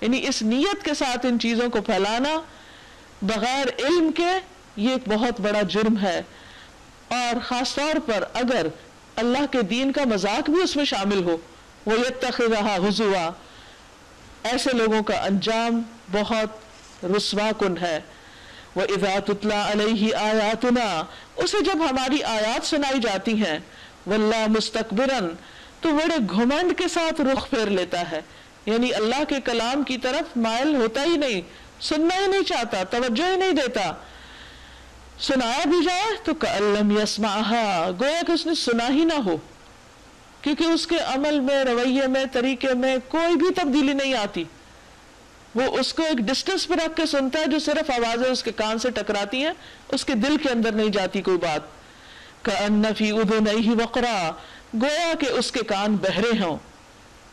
یعنی اس نیت کے ساتھ ان چیزوں کو پھیلانا بغیر علم کے یہ ایک بہت بڑا جرم ہے، اور خاص طور پر اگر اللہ کے دین کا مذاق بھی اس میں شامل ہو، وَيَتَّخِذَهَا هُزُوًا، ایسے لوگوں کا انجام بہت رسوا کن ہے۔ وَإِذَا تُتْلَى عَلَيْهِ آيَاتُنَا، اسے جب ہماری آیات سنائی جاتی ہیں، وَلَّا مُسْتَكْبِرًا، تو بڑے گھمنڈ کے ساتھ رخ پھیر لیتا ہے، یعنی اللہ کے کلام کی طرف مائل ہوتا ہی نہیں، سننا ہی نہیں چاہتا، توجہ ہی نہیں دیتا۔ سنایا بھی جائے تو كَأَن لَّمْ يَسْمَعْهَا، گویا کہ اس نے سنا ہی نہ ہو، کیونکہ اس کے عمل میں، رویے میں، طریقے میں کوئی بھی تبدیلی نہیں آتی۔ وہ اس کو ایک ڈسٹنس پہ رکھ کے سنتا ہے، جو صرف آوازیں اس کے کان سے ٹکراتی ہیں، اس کے دل کے اندر نہیں جاتی کوئی بات۔ كَأَنَّ فِي أُذُنَيْهِ وَقْرًا، گویا کہ اس کے کان بہرے ہوں۔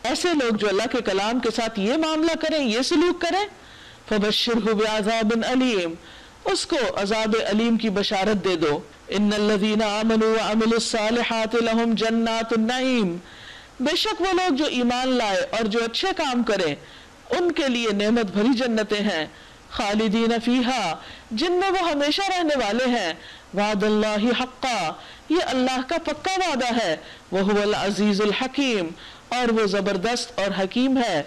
ایسے لوگ جو اللہ کے کلام کے ساتھ یہ معاملہ کریں، یہ سلوک کریں، فَبَشِّرْهُ بِعَذَابٍ أَلِيمٍ، اس کو عذاب علیم کی بشارت دے دو۔ إِنَّ الَّذِينَ آمَنُوا وَعَمِلُوا الصَّالِحَاتِ لَهُمْ جَنَّاتُ النَّعِيمِ، بے شک وہ لوگ جو ایمان لائے اور جو اچھے کام کریں، ان کے لیے نعمت بھری جنتیں ہیں، خالدین فیہا، جن میں وہ ہمیشہ رہنے والے ہیں، وعد اللہ حقا، یہ اللہ کا پکا وعدہ ہے، وہو العزیز الحکیم، اور وہ زبردست اور حکیم ہے۔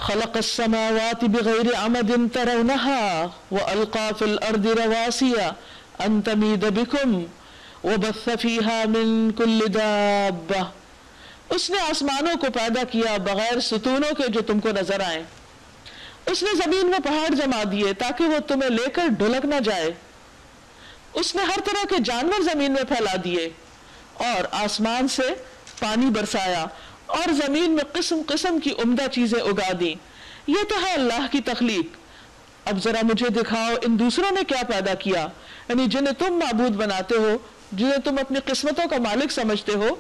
خلق السماوات بغیر عمد ترونها والقى في الارض رواسي ان تميد بكم وبث فيها من كل دابة، اس نے آسمانوں کو پیدا کیا بغیر ستونوں کے جو تم کو نظر آئیں، اس نے زمین میں پہاڑ جما دیے تاکہ وہ تمہیں لے کر ڈھلک نہ جائے، اس نے ہر طرح کے جانور زمین میں پھیلا دیے، اور آسمان سے پانی برسایا، اور زمین میں قسم قسم کی عمدہ چیزیں اگا دیں، یہ تو ہے اللہ کی تخلیق۔ اب ذرا مجھے دکھاؤ ان دوسروں نے کیا پیدا کیا، یعنی جنہیں تم معبود بناتے ہو، جنہیں تم اپنی قسمتوں کا مالک سمجھتے ہو،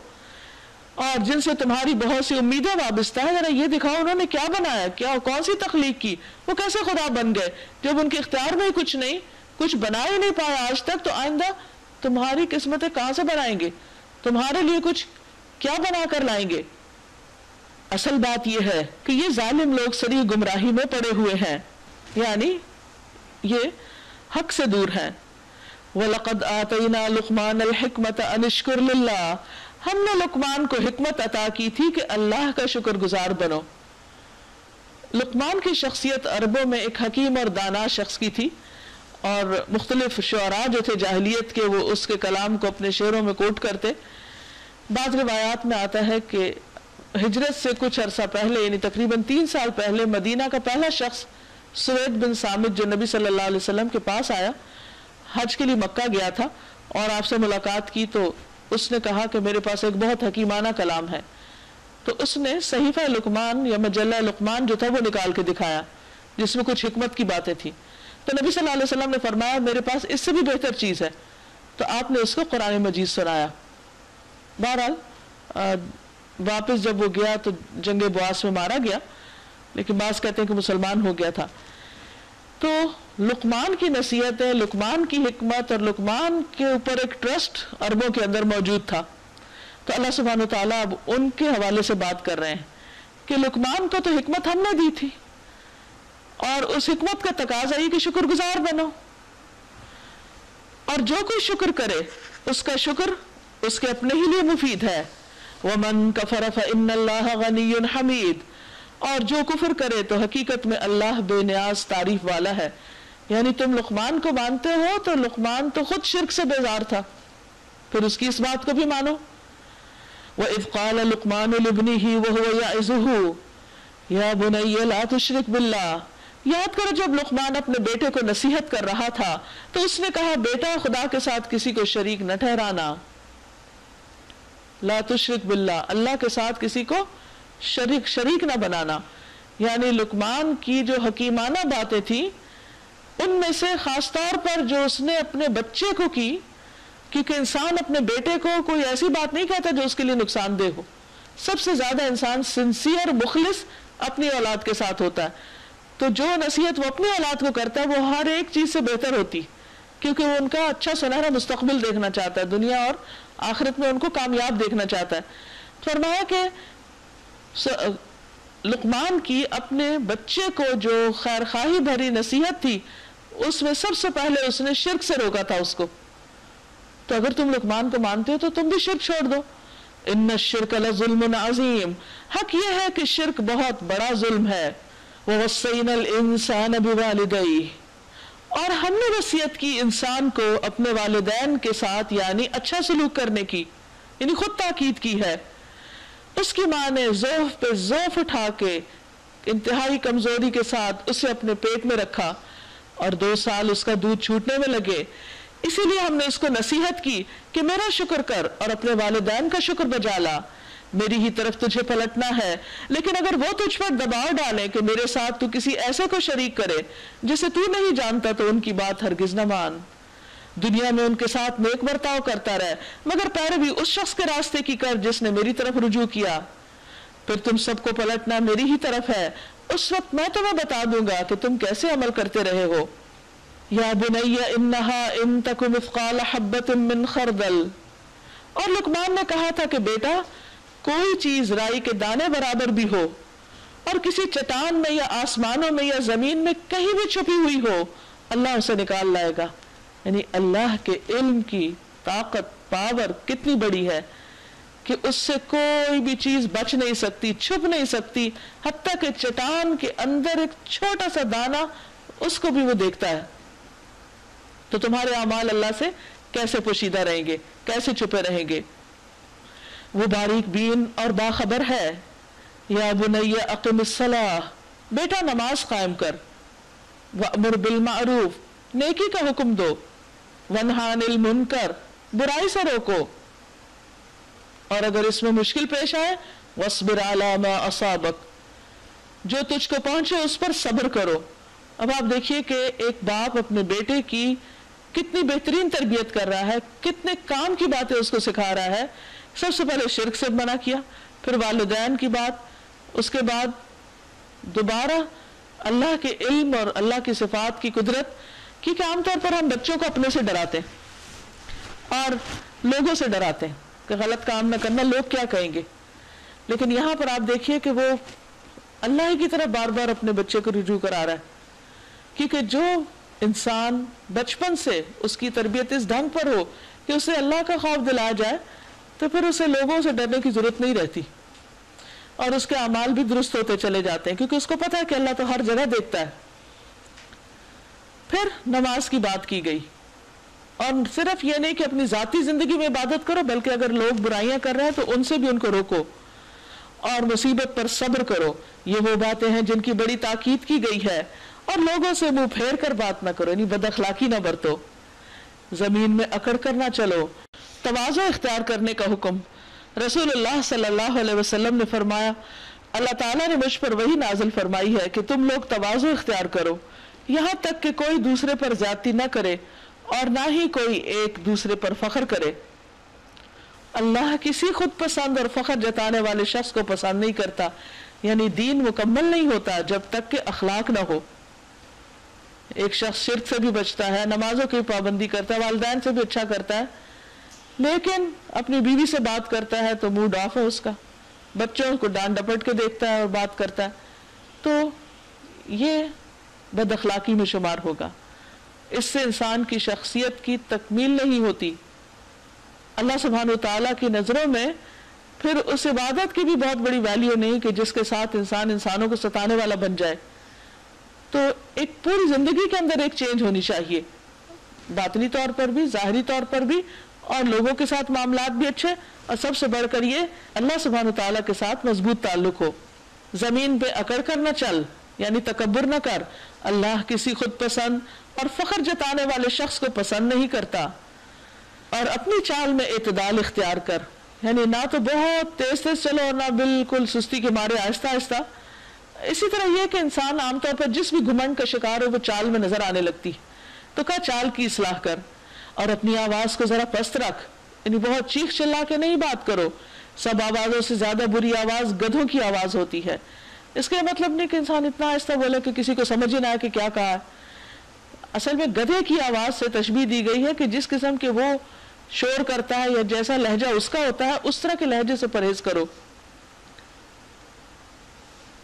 اور جن سے تمہاری بہت سی امیدیں وابستہ ہیں، ذرا یہ دکھاؤ انہوں نے کیا بنایا، کیا کون سی تخلیق کی، وہ کیسے خدا بن گئے جب ان کے اختیار میں ہی کچھ نہیں، کچھ بنا ہی نہیں پایا آج تک، تو آئندہ تمہاری قسمتیں کہاں سے بنائیں گے، تمہارے لیے کچھ کیا بنا کر لائیں گے۔ اصل بات یہ ہے کہ یہ ظالم لوگ صریح گمراہی میں پڑے ہوئے ہیں، یعنی یہ حق سے دور ہیں۔ وَلَقَدْ آتَيْنَا لُقْمَانَ الْحِكْمَةَ أَنِ اشْكُرْ لِلَّهِ، ہم نے لقمان کو حکمت عطا کی تھی کہ اللہ کا شکر گزار بنو۔ لقمان کی شخصیت عربوں میں ایک حکیم اور دانا شخص کی تھی، اور مختلف شعراء جو تھے جاہلیت کے وہ اس کے کلام کو اپنے شعروں میں کوٹ کرتے۔ بعض روایات میں آتا ہے کہ ہجرت سے کچھ عرصہ پہلے، یعنی تقریباً 3 سال پہلے، مدینہ کا پہلا شخص سوید بن صامت جو نبی صلی اللہ علیہ وسلم کے پاس آیا، حج کے لیے مکہ گیا تھا، اور آپ سے ملاقات کی تو اس نے کہا کہ میرے پاس ایک بہت حکیمانہ کلام ہے، تو اس نے صحیفہ لقمان یا مجلہ لقمان جو تھا وہ نکال کے دکھایا، جس میں کچھ حکمت کی باتیں تھیں، تو نبی صلی اللہ علیہ وسلم نے فرمایا میرے پاس اس سے بھی بہتر چیز ہے، تو آپ نے اس کو قرآن مجید سنایا۔ بہرحال واپس جب وہ گیا تو جنگ بواس میں مارا گیا، لیکن بعض کہتے ہیں کہ مسلمان ہو گیا تھا۔ تو لقمان کی نصیحتیں، لقمان کی حکمت اور لقمان کے اوپر ایک ٹرسٹ عربوں کے اندر موجود تھا، تو اللہ سبحانہ وتعالیٰ اب ان کے حوالے سے بات کر رہے ہیں کہ لقمان کو تو حکمت ہم نے دی تھی، اور اس حکمت کا تقاضا یہ کہ شکر گزار بنو، اور جو کوئی شکر کرے اس کا شکر اس کے اپنے ہی لیے مفید ہے۔ وَمَن كَفَرَ فَإِنَّ اللَّهَ غَنِيٌّ حَمِيدٌ، اور جو کفر کرے تو حقیقت میں اللہ بے نیاز تعریف والا ہے۔ یعنی تم لقمان کو مانتے ہو تو لقمان تو خود شرک سے بیزار تھا، پھر اس کی اس بات کو بھی مانو۔ وَإِذْ قَالَ لُقْمَانُ لِابْنِهِ وَهُوَ يَعِظُهُ يَا بُنَيَّ لَا تُشْرِكْ بِاللَّهِ، یاد کرو جب لقمان اپنے بیٹے کو نصیحت کر رہا تھا تو اس نے کہا بیٹا خدا کے ساتھ کسی کو شریک نہ ٹھہرانا، لا تشرک باللہ، اللہ کے ساتھ کسی کو شریک نہ بنانا۔ یعنی لقمان کی جو حکیمانہ باتیں تھیں ان میں سے خاص طور پر جو اس نے اپنے بچے کو کی، کیونکہ انسان اپنے بیٹے کو کوئی ایسی بات نہیں کہتا جو اس کے لیے نقصان دہ ہو، سب سے زیادہ انسان سنسیئر مخلص اپنی اولاد کے ساتھ ہوتا ہے، تو جو نصیحت وہ اپنی اولاد کو کرتا ہے وہ ہر ایک چیز سے بہتر ہوتی، کیونکہ وہ ان کا اچھا سنہرا مستقبل دیکھنا چاہتا ہے، دنیا اور آخرت میں ان کو کامیاب دیکھنا چاہتا ہے۔ فرمایا کہ لقمان کی اپنے بچے کو جو خیر خواہی بھری نصیحت تھی اس میں سب سے پہلے اس نے شرک سے روکا تھا اس کو. تو اگر تم لقمان کو مانتے ہو تو تم بھی شرک چھوڑ دو. ان الشرک لظلم عظیم، حق یہ ہے کہ شرک بہت بڑا ظلم ہے. ووصینا الانسان بوالدیہ، اور ہم نے وصیت کی انسان کو اپنے والدین کے ساتھ یعنی اچھا سلوک کرنے کی، یعنی خود تاکید کی ہے. اس کی ماں نے ضعف پہ ضعف اٹھا کے انتہائی کمزوری کے ساتھ اسے اپنے پیٹ میں رکھا اور 2 سال اس کا دودھ چھوٹنے میں لگے. اسی لیے ہم نے اس کو نصیحت کی کہ میرا شکر کر اور اپنے والدین کا شکر بجا لا، میری ہی طرف تجھے پلٹنا ہے. لیکن اگر وہ تجھ پر دباؤ ڈالیں کہ میرے ساتھ تو کسی ایسے کو شریک کرے جسے تو نہیں جانتا تو ان کی بات ہرگز نہ مان. دنیا میں ان کے ساتھ نیک برتاؤ کرتا رہے مگر پیروی اس شخص کے راستے کی کر جس نے میری طرف رجوع کیا. پھر تم سب کو پلٹنا میری ہی طرف ہے، اس وقت میں تمہیں بتا دوں گا کہ تم کیسے عمل کرتے رہے ہو. یا بنی انہا ان تک مثقال حبۃ من خردل، اور لقمان نے کہا تھا کہ بیٹا کوئی چیز رائی کے دانے برابر بھی ہو اور کسی چٹان میں یا آسمانوں میں یا زمین میں کہیں بھی چھپی ہوئی ہو، اللہ اسے نکال لائے گا. یعنی اللہ کے علم کی طاقت پاور کتنی بڑی ہے کہ اس سے کوئی بھی چیز بچ نہیں سکتی، چھپ نہیں سکتی، حتیٰ کہ چٹان کے اندر ایک چھوٹا سا دانہ اس کو بھی وہ دیکھتا ہے. تو تمہارے اعمال اللہ سے کیسے پوشیدہ رہیں گے، کیسے چھپے رہیں گے؟ وہ باریک بین اور باخبر ہے. یا بنی اقم الصلاۃ، بیٹا نماز قائم کر. وامر بالمعروف، نیکی کا حکم دو. ونہی عن المنکر، برائی سے روکو. اور اگر اس میں مشکل پیش آئے واصبر علی ما اصابک، جو تجھ کو پہنچے اس پر صبر کرو. اب آپ دیکھیے کہ ایک باپ اپنے بیٹے کی کتنی بہترین تربیت کر رہا ہے، کتنے کام کی باتیں اس کو سکھا رہا ہے. سب سے پہلے شرک سے منع کیا، پھر والدین کی بات، اس کے بعد دوبارہ اللہ کے علم اور اللہ کی صفات کی قدرت. کیونکہ عام طور پر ہم بچوں کو اپنے سے ڈراتے ہیں اور لوگوں سے ڈراتے ہیں کہ غلط کام نہ کرنا، لوگ کیا کہیں گے. لیکن یہاں پر آپ دیکھیے کہ وہ اللہ ہی کی طرف بار بار اپنے بچے کو رجوع کرا رہا ہے. کیونکہ جو انسان بچپن سے اس کی تربیت اس ڈھنگ پر ہو کہ اسے اللہ کا خوف دلایا جائے تو پھر اسے لوگوں سے ڈرنے کی ضرورت نہیں رہتی اور اس کے اعمال بھی درست ہوتے چلے جاتے ہیں، کیونکہ اس کو پتہ ہے کہ اللہ تو ہر جگہ دیکھتا ہے. پھر نماز کی بات کی گئی، اور صرف یہ نہیں کہ اپنی ذاتی زندگی میں عبادت کرو، بلکہ اگر لوگ برائیاں کر رہے ہیں تو ان سے بھی ان کو روکو اور مصیبت پر صبر کرو. یہ وہ باتیں ہیں جن کی بڑی تاکید کی گئی ہے. اور لوگوں سے منہ پھیر کر بات نہ کرو، یعنی بد اخلاقی نہ برتو. زمین میں اکڑ کر نہ چلو. تواضع اختیار کرنے کا حکم. رسول اللہ صلی اللہ علیہ وسلم نے فرمایا اللہ تعالیٰ نے مجھ پر وہی نازل فرمائی ہے کہ تم لوگ تواضع اختیار کرو، یہاں تک کہ کوئی دوسرے پر زیادتی نہ کرے اور نہ ہی کوئی ایک دوسرے پر فخر کرے. اللہ کسی خود پسند اور فخر جتانے والے شخص کو پسند نہیں کرتا. یعنی دین مکمل نہیں ہوتا جب تک کہ اخلاق نہ ہو. ایک شخص شرک سے بھی بچتا ہے، نمازوں کی پابندی کرتا ہے، والدین سے بھی اچھا کرتا ہے، لیکن اپنی بیوی سے بات کرتا ہے تو موڈ آف ہے اس کا، بچوں کو ڈانٹ ڈپٹ کے دیکھتا ہے اور بات کرتا ہے، تو یہ بد اخلاقی میں شمار ہوگا. اس سے انسان کی شخصیت کی تکمیل نہیں ہوتی. اللہ سبحانہ وتعالیٰ کی نظروں میں پھر اس عبادت کی بھی بہت بڑی ویلیو نہیں کہ جس کے ساتھ انسان انسانوں کو ستانے والا بن جائے. تو ایک پوری زندگی کے اندر ایک چینج ہونی چاہیے، باطنی طور پر بھی، ظاہری طور پر بھی، اور لوگوں کے ساتھ معاملات بھی اچھے، اور سب سے بڑھ کر یہ اللہ سبحانہ وتعالیٰ کے ساتھ مضبوط تعلق ہو. زمین پہ اکڑ کر نہ چل، یعنی تکبر نہ کر. اللہ کسی خود پسند اور فخر جتانے والے شخص کو پسند نہیں کرتا. اور اپنی چال میں اعتدال اختیار کر، یعنی نہ تو بہت تیز تیز چلو اور نہ بالکل سستی کے مارے آہستہ آہستہ. اسی طرح یہ کہ انسان عام طور پر جس بھی گھمنڈ کا شکار ہو وہ چال میں نظر آنے لگتی، تو کہا چال کی اصلاح کر اور اپنی آواز کو ذرا پست رکھ، یعنی بہت چیخ چلا کے نہیں بات کرو. سب آوازوں سے زیادہ بری آواز گدھوں کی آواز ہوتی ہے. اس کا مطلب نہیں کہ انسان اتنا آہستہ بولے کہ کسی کو سمجھ ہی نہ آئے کہ کیا کہا ہے. اصل میں گدھے کی آواز سے تشبیہ دی گئی ہے کہ جس قسم کے وہ شور کرتا ہے یا جیسا لہجہ اس کا ہوتا ہے اس طرح کے لہجے سے پرہیز کرو.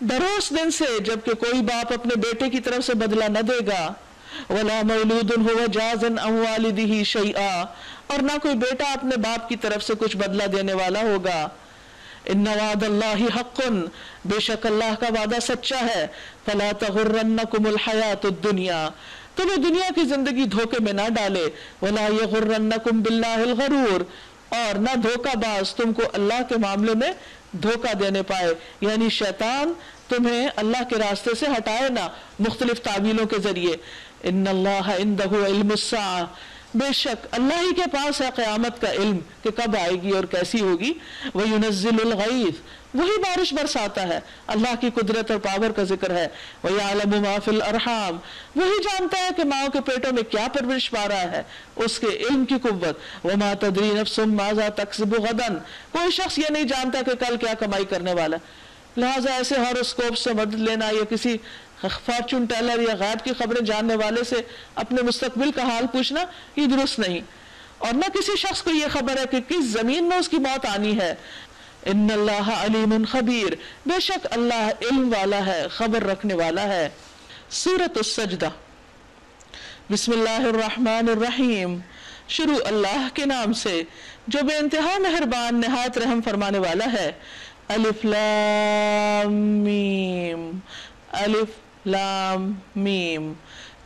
ڈرو اس دن سے جبکہ کوئی باپ اپنے بیٹے کی طرف سے بدلہ نہ دے گا، ولا مولود هو جاز عن والده شيئا، اور نہ کوئی بیٹا اپنے باپ کی طرف سے کچھ بدلہ دینے والا ہوگا۔ ان وعد اللہ حق، بے شک اللہ کا وعدہ سچا ہے، فلا تغرنکم الحیات الدنیا، تمہیں دنیا کی زندگی دھوکے میں نہ ڈالے، ولا یغرنکم باللہ الغرور، اور نہ دھوکہ باز تم کو اللہ کے معاملے میں دھوکہ دینے پائے، یعنی شیطان تمہیں اللہ کے راستے سے ہٹائے نہ مختلف تعویلوں کے ذریعے۔ ان اللہ عندہ علم الساعہ، بے شک اللہ ہی کے پاس ہے قیامت کا علم کہ کب آئے گی اور کیسی ہوگی۔ وَيُنَزِّلُ الْغَيْثَ، وہی بارش برساتا ہے، اللہ کی قدرت اور پاور کا ذکر ہے۔ وَيَعْلَمُ مَا فِي الْأَرْحَامِ، وہی جانتا ہے کہ ماؤں کے پیٹوں میں کیا پرورش پا رہا ہے، اس کے علم کی قوت۔ وَمَا تَدْرِي نَفْسٌ مَاذَا تَكْسِبُ غَدًا، کوئی شخص یہ نہیں جانتا کہ کل کیا کمائی کرنے والا ہے، لہٰذا ایسے ہاروسکوپ سے مدد لینا یا کسی فارچون ٹیلر یا غیب کی خبریں جاننے والے سے اپنے مستقبل کا حال پوچھنا یہ درست نہیں، اور نہ کسی شخص کو یہ خبر ہے کہ کس زمین میں اس کی موت آنی ہے۔ ان اللہ علیم خبیر، بے شک اللہ علم والا ہے، خبر رکھنے والا ہے۔ سورۃ السجدہ۔ بسم اللہ الرحمن الرحیم، شروع اللہ کے نام سے جو بے انتہا مہربان نہایت رحم فرمانے والا ہے۔ الف لام میم، الف لام میم،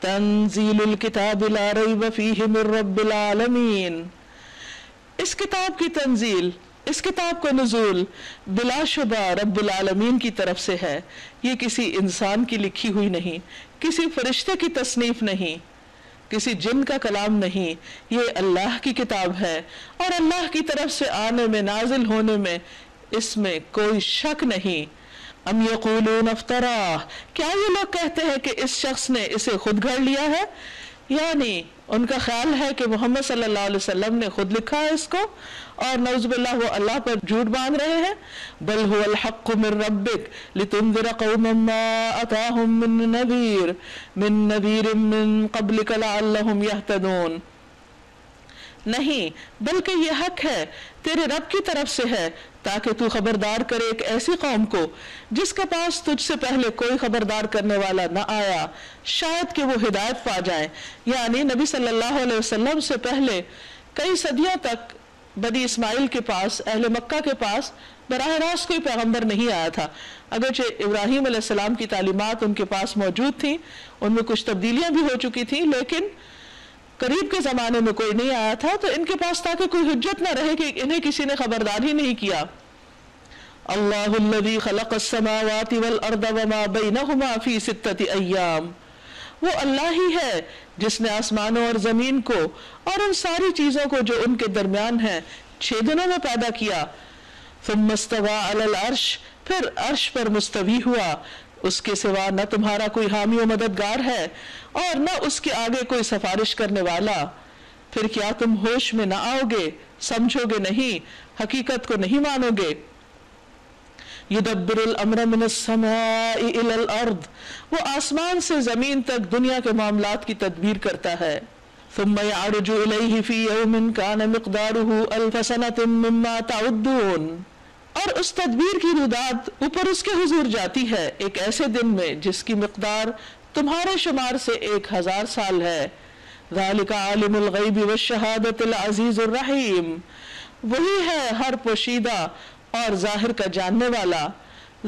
تنزیل الکتاب لا ریب فیہ من رب العالمین، اس کتاب کی تنزیل، اس کتاب کا نزول بلا شبہ رب العالمین کی طرف سے ہے، یہ کسی انسان کی لکھی ہوئی نہیں، کسی فرشتے کی تصنیف نہیں، کسی جن کا کلام نہیں، یہ اللہ کی کتاب ہے، اور اللہ کی طرف سے آنے میں، نازل ہونے میں اس میں کوئی شک نہیں۔ ام یقولون افتراہ، کیا یہ لوگ کہتے ہیں کہ اس شخص نے اسے خود گھڑ لیا ہے، یعنی ان کا خیال ہے کہ محمد صلی اللہ علیہ وسلم نے خود لکھا ہے اس کو، اور نعوذ باللہ وہ اللہ پر جھوٹ باندھ رہے ہیں۔ بل هو الحق من ربک لتنذر قوما ما اتاهم من نذیر من قبلک لعلهم یہتدون، نہیں بلکہ یہ حق ہے تیرے رب کی طرف سے ہے تاکہ تو خبردار کرے ایک ایسی قوم کو جس کے پاس تجھ سے پہلے کوئی خبردار کرنے والا نہ آیا، شاید کہ وہ ہدایت پا جائیں۔ یعنی نبی صلی اللہ علیہ وسلم سے پہلے کئی صدیوں تک بنی اسماعیل کے پاس، اہل مکہ کے پاس براہ راست کوئی پیغمبر نہیں آیا تھا، اگرچہ ابراہیم علیہ السلام کی تعلیمات ان کے پاس موجود تھیں، ان میں کچھ تبدیلیاں بھی ہو چکی تھیں، لیکن قریب کے زمانے میں کوئی نہیں آیا تھا، تو ان کے پاس تاکہ کوئی حجت نہ رہے کہ انہیں کسی نے خبردار ہی نہیں کیا۔ اللہ الذی خلق السماوات والارض وما بینہما فی 6 ایام، وہ اللہ ہی ہے جس نے آسمانوں اور زمین کو اور ان ساری چیزوں کو جو ان کے درمیان ہیں 6 دنوں میں پیدا کیا۔ ثم استوى علی العرش، پھر عرش پر مستوی ہوا، اس کے سوا نہ تمہارا کوئی حامی و مددگار ہے اور نہ اس کے آگے کوئی سفارش کرنے والا۔ پھر کیا تم ہوش میں نہ آؤ گے، سمجھو گے نہیں، حقیقت کو نہیں مانو گے۔ یدبر الامر من السماء الى الارض، وہ آسمان سے زمین تک دنیا کے معاملات کی تدبیر کرتا ہے۔ ثم يعرج الیہ فی یوم کان مقدارہ 1000 سنة مما تعدون، اور اس تدبیر کی روداد اوپر اس کے حضور جاتی ہے ایک ایسے دن میں جس کی مقدار تمہارے شمار سے 1000 سال ہے۔ ذالک عالم الغیب والشہادۃ العزیز الرحیم، وہی ہے ہر پوشیدہ اور ظاہر کا جاننے والا،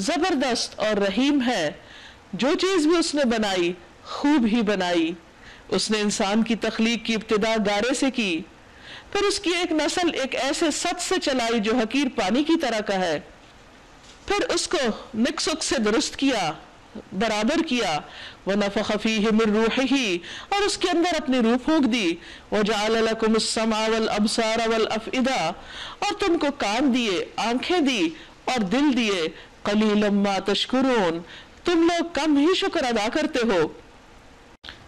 زبردست اور رحیم ہے۔ جو چیز بھی اس نے بنائی خوب ہی بنائی، اس نے انسان کی تخلیق کی ابتدا گارے سے کی، پھر اس کی ایک نسل ایک ایسے سط سے چلائی جو حقیر پانی کی طرح کا ہے، پھر اس کو نک سک سے درست کیا، برابر کیا۔ وَنَفَخَ فِيهِ مِن رُوحِهِ، اور اس کے اندر اپنی روح پھونک دی۔ وَجَعَلَ لَكُمُ السَّمْعَ وَالْأَبْصَارَ وَالْأَفْئِدَةَ، اور تم کو کان دیے، آنکھیں دی اور دل دیے۔ قَلِيلًا مَا تَشْكُرُونَ، تم لوگ کم ہی شکر ادا کرتے ہو۔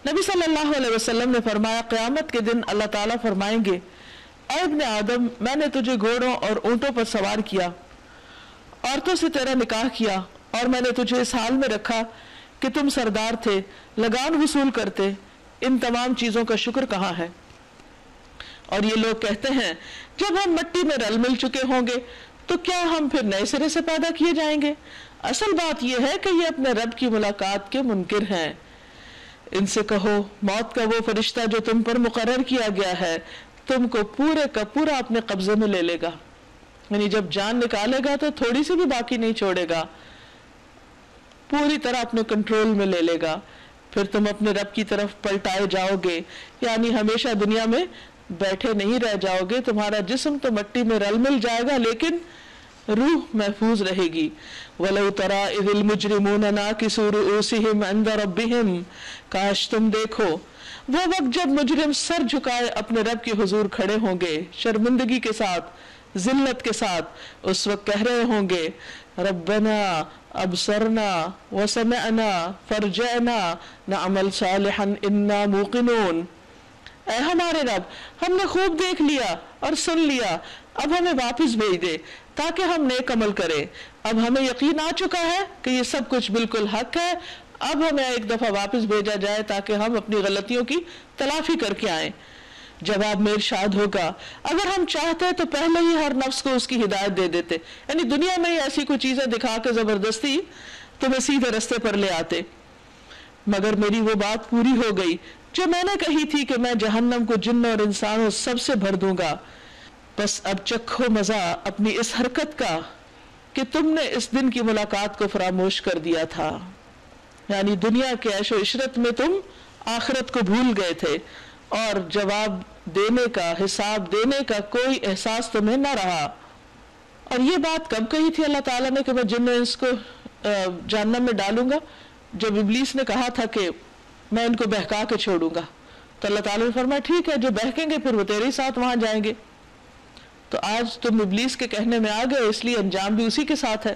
نبی صلی اللہ علیہ وسلم نے فرمایا قیامت کے دن اللہ تعالیٰ فرمائیں گے، اے ابن آدم، میں نے تجھے گھوڑوں اور اونٹوں پر سوار کیا، عورتوں سے تیرا نکاح کیا، اور میں نے تجھے اس حال میں رکھا کہ تم سردار تھے، لگان وصول کرتے، ان تمام چیزوں کا شکر کہاں ہے؟ اور یہ لوگ کہتے ہیں جب ہم مٹی میں رل مل چکے ہوں گے تو کیا ہم پھر نئے سرے سے پیدا کیے جائیں گے؟ اصل بات یہ ہے کہ یہ اپنے رب کی ملاقات کے منکر ہیں. ان سے کہو موت کا وہ فرشتہ جو تم پر مقرر کیا گیا ہے تم کو پورے کا پورا اپنے قبضے میں لے لے گا. یعنی جب جان نکالے گا تو تھوڑی سی بھی باقی نہیں چھوڑے گا, پوری طرح اپنے کنٹرول میں لے لے گا. پھر تم اپنے رب کی طرف پلٹائے جاؤ گے, یعنی ہمیشہ دنیا میں بیٹھے نہیں رہ جاؤ گے. تمہارا جسم تو مٹی میں رل مل جائے گا لیکن روح محفوظ رہے گی. وَلَوْ تَرَى إِذِ الْمُجْرِمُونَ نَاكِسُو رُؤُوسِهِمْ عِنْدَ رَبِّهِمْ, کاش تم دیکھو وہ وقت جب مجرم سر جھکائے اپنے رب کے حضور کھڑے ہوں گے, شرمندگی کے ساتھ, ذلت کے ساتھ. اس وقت کہہ رہے ہوں گے ربنا ابصرنا وسمعنا فرجعنا نعمل صالحا انا موقنون. اے ہمارے رب, ہم نے خوب دیکھ لیا اور سن لیا, اب ہمیں واپس بھیج دے تاکہ ہم نیک عمل کریں. اب ہمیں یقین آ چکا ہے کہ یہ سب کچھ بالکل حق ہے, اب ہمیں ایک دفعہ واپس بھیجا جائے تاکہ ہم اپنی غلطیوں کی تلافی کر کے آئیں. جواب میں ارشاد ہوگا اگر ہم چاہتے تو پہلے ہی ہر نفس کو اس کی ہدایت دے دیتے, یعنی دنیا میں ہی ایسی کوئی چیزیں دکھا کے زبردستی تمہیں سیدھے رستے پر لے آتے. مگر میری وہ بات پوری ہو گئی جو میں نے کہی تھی کہ میں جہنم کو جن اور انسانوں سب سے بھر دوں گا. بس اب چکھو مزہ اپنی اس حرکت کا کہ تم نے اس دن کی ملاقات کو فراموش کر دیا تھا. یعنی دنیا کے عیش و عشرت میں تم آخرت کو بھول گئے تھے اور جواب دینے کا, حساب دینے کا کوئی احساس تمہیں نہ رہا. اور یہ بات کب کہی تھی اللہ تعالیٰ نے کہ میں جن انس کو جہنم میں ڈالوں گا؟ جب ابلیس نے کہا تھا کہ میں ان کو بہکا کے چھوڑوں گا, تو اللہ تعالیٰ نے فرمایا ٹھیک ہے, جو بہکیں گے پھر وہ تیرے ہی ساتھ وہاں جائیں گے. تو آج تم ابلیس کے کہنے میں آ گئے, اس لیے انجام بھی اسی کے ساتھ ہے.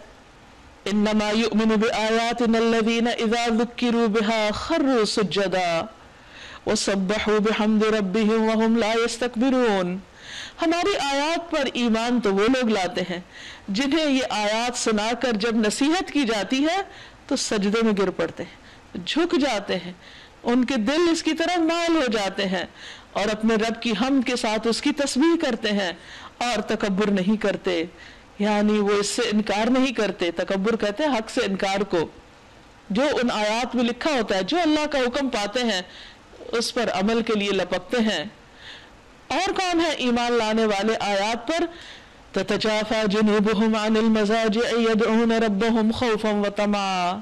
انما یؤمن بآیاتنا الذین اذا ذکروا بها خروا سجدا وسبحوا بحمد ربهم وهم لا يستكبرون. ہماری آیات پر ایمان تو وہ لوگ لاتے ہیں جنہیں یہ آیات سنا کر جب نصیحت کی جاتی ہے تو سجدے میں گر پڑتے ہیں, جھک جاتے ہیں, ان کے دل اس کی طرف مائل ہو جاتے ہیں اور اپنے رب کی حمد کے ساتھ اس کی تسبیح کرتے ہیں اور تکبر نہیں کرتے, یعنی وہ اس سے انکار نہیں کرتے. تکبر کہتے ہیں حق سے انکار کو. جو ان آیات میں لکھا ہوتا ہے, جو اللہ کا حکم پاتے ہیں اس پر عمل کے لیے لپکتے ہیں. اور کون ہے ایمان لانے والے آیات پر؟ تتجافى جنوبهم عن المضاجع يدعون ربهم خوفا وطمعا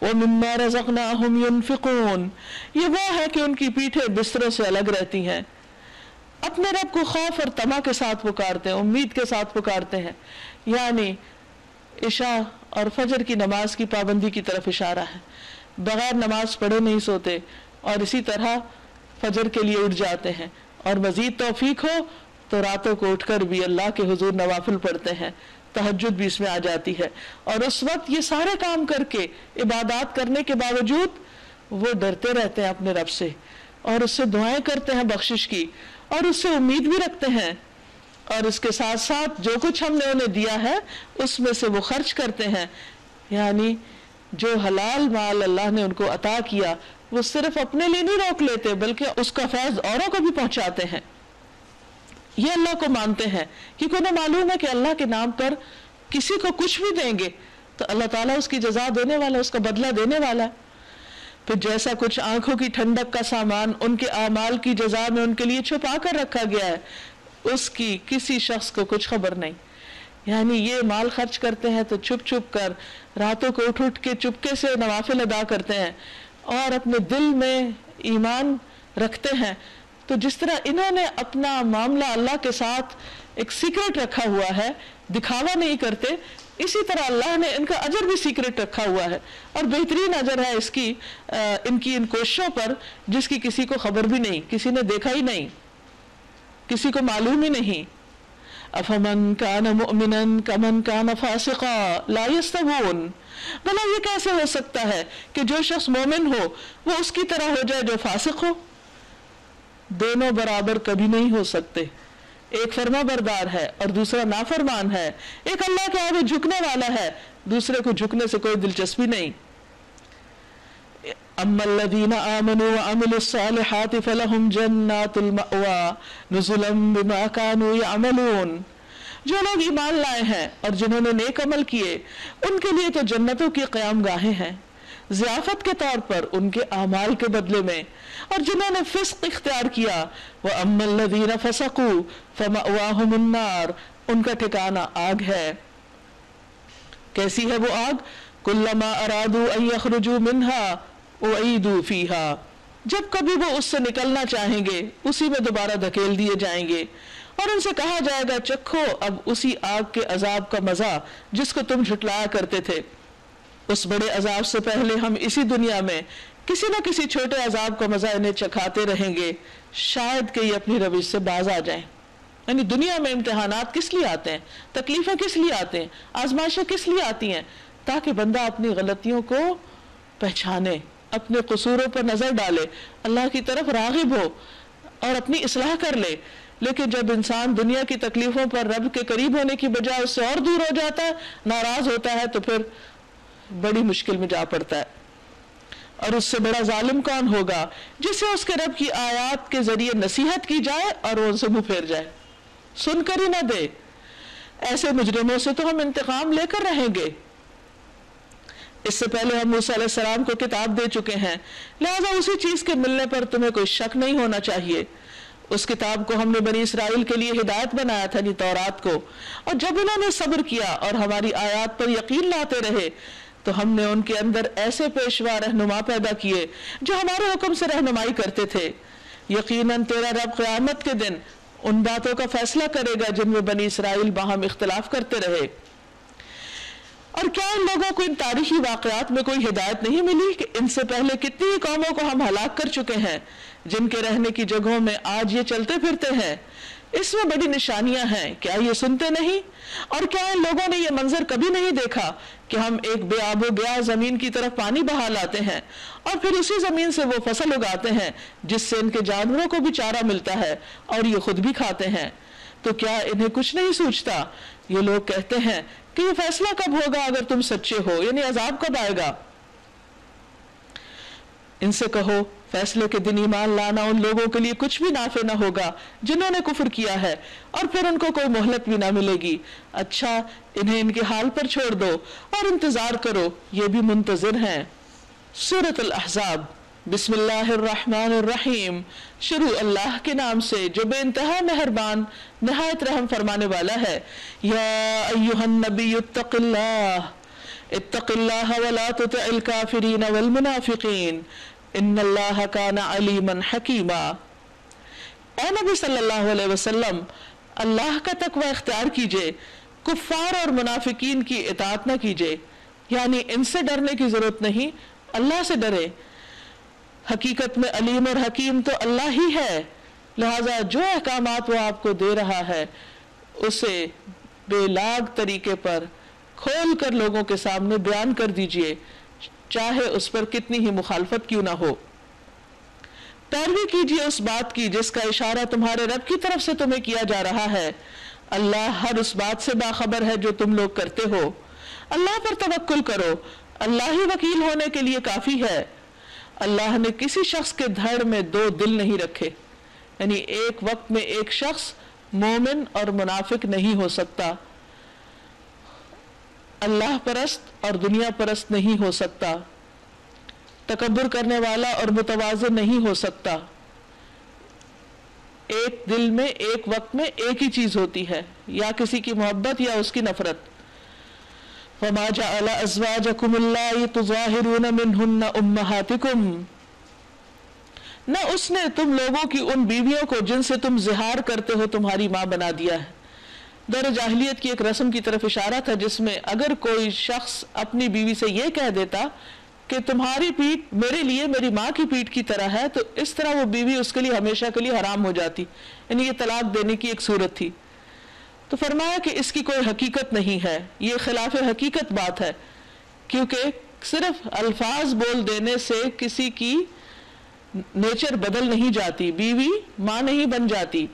ومما رزقناهم ينفقون. یہ وہ ہے کہ ان کی پیٹھیں بستروں سے الگ رہتی ہیں, اپنے رب کو خوف اور طمع کے ساتھ پکارتے ہیں, امید کے ساتھ پکارتے ہیں. یعنی عشاء اور فجر کی نماز کی پابندی کی طرف اشارہ ہے. بغیر نماز پڑھے نہیں سوتے اور اسی طرح فجر کے لیے اٹھ جاتے ہیں, اور مزید توفیق ہو تو راتوں کو اٹھ کر بھی اللہ کے حضور نوافل پڑھتے ہیں, تہجد بھی اس میں آ جاتی ہے. اور اس وقت یہ سارے کام کر کے, عبادات کرنے کے باوجود وہ ڈرتے رہتے ہیں اپنے رب سے اور اس سے دعائیں کرتے ہیں بخشش کی, اور اس سے امید بھی رکھتے ہیں. اور اس کے ساتھ ساتھ جو کچھ ہم نے انہیں دیا ہے اس میں سے وہ خرچ کرتے ہیں. یعنی جو حلال مال اللہ نے ان کو عطا کیا وہ صرف اپنے لیے نہیں روک لیتے بلکہ اس کا فیض اوروں کو بھی پہنچاتے ہیں. یہ اللہ کو مانتے ہیں کیونکہ انہیں معلوم ہے کہ اللہ کے نام پر کسی کو کچھ بھی دیں گے تو اللہ تعالیٰ اس کی جزا دینے والا, اس کا بدلہ دینے والا. پھر جیسا کچھ آنکھوں کی ٹھنڈک کا سامان ان کے اعمال کی جزا میں ان کے لیے چھپا کر رکھا گیا ہے, اس کی کسی شخص کو کچھ خبر نہیں. یعنی یہ مال خرچ کرتے ہیں تو چھپ چھپ کر راتوں کو اٹھ اٹھ کے چپکے سے نوافل ادا کرتے ہیں اور اپنے دل میں ایمان رکھتے ہیں. تو جس طرح انہوں نے اپنا معاملہ اللہ کے ساتھ ایک سیکرٹ رکھا ہوا ہے, دکھاوا نہیں کرتے, اسی طرح اللہ نے ان کا اجر بھی سیکرٹ رکھا ہوا ہے اور بہترین اجر ہے اس کی ان کی ان کوششوں پر جس کی کسی کو خبر بھی نہیں, کسی نے دیکھا ہی نہیں, کسی کو معلوم ہی نہیں. افمن کان مؤمنا کمن کان فاسقا لا یستوون. بھلا یہ کیسے ہو سکتا ہے کہ جو شخص مومن ہو وہ اس کی طرح ہو جائے جو فاسق ہو؟ دونوں برابر کبھی نہیں ہو سکتے. ایک فرما بردار ہے اور دوسرا نافرمان ہے, ایک اللہ کے آگے جھکنے والا ہے, دوسرے کو جھکنے سے کوئی دلچسپی نہیں. اما الذين آمنوا وعملوا الصالحات فلهم جنات المأوى نزلا بما كانوا يعملون. جو لوگ ایمان لائے ہیں اور جنہوں نے نیک عمل کیے ان کے لیے تو جنتوں کی قیام گاہیں ہیں ضیافت کے طور پر ان کے اعمال کے بدلے میں، اور جنہوں نے فسق اختیار کیا وَأَمَّا الَّذِينَ فَسَقُوا فَمَأْوَاهُمُ النَّارُ ان کا ٹھکانہ آگ ہے۔ کیسی ہے وہ آگ؟ كُلَّمَا أَرَادُوا أَن يَخْرُجُوا مِنْهَا أُعِيدُوا فِيهَا جب کبھی وہ اس سے نکلنا چاہیں گے اسی میں دوبارہ دھکیل دیے جائیں گے، اور ان سے کہا جائے گا چکھو اب اسی آگ کے عذاب کا مزہ جس کو تم جھٹلایا کرتے تھے۔ اس بڑے عذاب سے پہلے ہم اسی دنیا میں کسی نہ کسی چھوٹے عذاب کا مزہ انہیں چکھاتے رہیں گے، شاید کہ یہ اپنی روش سے باز آ جائیں۔ یعنی دنیا میں امتحانات کس لیے آتے ہیں، تکلیفیں کس لیے آتے ہیں، آزمائشیں کس لیے آتی ہیں؟ تاکہ بندہ اپنی غلطیوں کو پہچانے، اپنے قصوروں پر نظر ڈالے، اللہ کی طرف راغب ہو اور اپنی اصلاح کر لے۔ لیکن جب انسان دنیا کی تکلیفوں پر رب کے قریب ہونے کی بجائے اس سے اور دور ہو جاتا ہے، ناراض ہوتا ہے، تو پھر بڑی مشکل میں جا پڑتا ہے۔ اور اس سے بڑا ظالم کون ہوگا جسے اس کے رب کی آیات کے ذریعے نصیحت کی جائے اور وہ ان سے منہ پھیر جائے، سن کر ہی نہ دے۔ ایسے مجرموں سے تو ہم انتقام لے کر رہیں گے۔ اس سے پہلے ہم موسیٰ علیہ السلام کو کتاب دے چکے ہیں، لہذا اسی چیز کے ملنے پر تمہیں کوئی شک نہیں ہونا چاہیے۔ اس کتاب کو ہم نے بنی اسرائیل کے لیے ہدایت بنایا تھا، تورات کو، اور جب انہوں نے صبر کیا اور ہماری آیات پر یقین لاتے رہے تو ہم نے ان کے اندر ایسے پیشوا رہنما پیدا کیے جو ہمارے حکم سے رہنمائی کرتے تھے۔ یقیناً تیرا رب قیامت کے دن ان باتوں کا فیصلہ کرے گا جن میں بنی اسرائیل باہم اختلاف کرتے رہے۔ اور کیا ان لوگوں کو ان تاریخی واقعات میں کوئی ہدایت نہیں ملی کہ ان سے پہلے کتنی ہی قوموں کو ہم ہلاک کر چکے ہیں جن کے رہنے کی جگہوں میں آج یہ چلتے پھرتے ہیں؟ اس میں بڑی نشانیاں ہیں، کیا یہ سنتے نہیں؟ اور کیا ان لوگوں نے یہ منظر کبھی نہیں دیکھا کہ ہم ایک بے آب و گیا زمین کی طرف پانی بہا لاتے ہیں اور پھر اسی زمین سے وہ فصل اگاتے ہیں جس سے ان کے جانوروں کو بھی چارہ ملتا ہے اور یہ خود بھی کھاتے ہیں؟ تو کیا انہیں کچھ نہیں سوچتا؟ یہ لوگ کہتے ہیں کہ یہ فیصلہ کب ہوگا اگر تم سچے ہو، یعنی عذاب کب آئے گا؟ ان سے کہو فیصلے کے دن ایمان لانا ان لوگوں کے لیے کچھ بھی نافع نہ ہوگا جنہوں نے کفر کیا ہے، اور پھر ان کو کوئی مہلت بھی نہ ملے گی۔ اچھا انہیں ان کے حال پر چھوڑ دو اور انتظار کرو، یہ بھی منتظر ہیں۔ سورۃ الاحزاب۔ بسم اللہ الرحمن الرحیم، شروع اللہ کے نام سے جو بے انتہا مہربان نہایت رحم فرمانے والا ہے۔ یا ایھا النبی اتق اللہ ولا تطع الکافرین والمنافقین ان اللہ کان علیما حکیما۔ اے نبی صلی اللہ علیہ وسلم، اللہ کا تقوی اختیار کیجئے، کفار اور منافقین کی اطاعت نہ کیجئے، یعنی ان سے ڈرنے کی ضرورت نہیں، اللہ سے ڈرے۔ حقیقت میں علیم اور حکیم تو اللہ ہی ہے، لہذا جو احکامات وہ آپ کو دے رہا ہے اسے بے لاگ طریقے پر کھول کر لوگوں کے سامنے بیان کر دیجئے، چاہے اس پر کتنی ہی مخالفت کیوں نہ ہو۔ پیروی کیجئے اس بات کی جس کا اشارہ تمہارے رب کی طرف سے تمہیں کیا جا رہا ہے، اللہ ہر اس بات سے باخبر ہے جو تم لوگ کرتے ہو۔ اللہ پر توکل کرو، اللہ ہی وکیل ہونے کے لیے کافی ہے۔ اللہ نے کسی شخص کے دھڑ میں دو دل نہیں رکھے، یعنی ایک وقت میں ایک شخص مومن اور منافق نہیں ہو سکتا، اللہ پرست اور دنیا پرست نہیں ہو سکتا، تکبر کرنے والا اور متواضع نہیں ہو سکتا۔ ایک دل میں ایک وقت میں ایک ہی چیز ہوتی ہے، یا کسی کی محبت یا اس کی نفرت۔ وَمَا جَعَلَ أَزْوَاجَكُمُ اللَّائِي تُظَاهِرُونَ مِنْهُنَّ أُمَّهَاتِكُمْ، نہ اس نے تم لوگوں کی ان بیویوں کو جن سے تم زہار کرتے ہو تمہاری ماں بنا دیا ہے۔ دور جاہلیت کی ایک رسم کی طرف اشارہ تھا جس میں اگر کوئی شخص اپنی بیوی سے یہ کہہ دیتا کہ تمہاری پیٹھ میرے لیے میری ماں کی پیٹھ کی طرح ہے، تو اس طرح وہ بیوی اس کے لیے ہمیشہ کے لیے حرام ہو جاتی، یعنی یہ طلاق دینے کی ایک صورت تھی۔ تو فرمایا کہ اس کی کوئی حقیقت نہیں ہے، یہ خلاف حقیقت بات ہے، کیونکہ صرف الفاظ بول دینے سے کسی کی نیچر بدل نہیں جاتی، بیوی ماں نہیں بن جاتی۔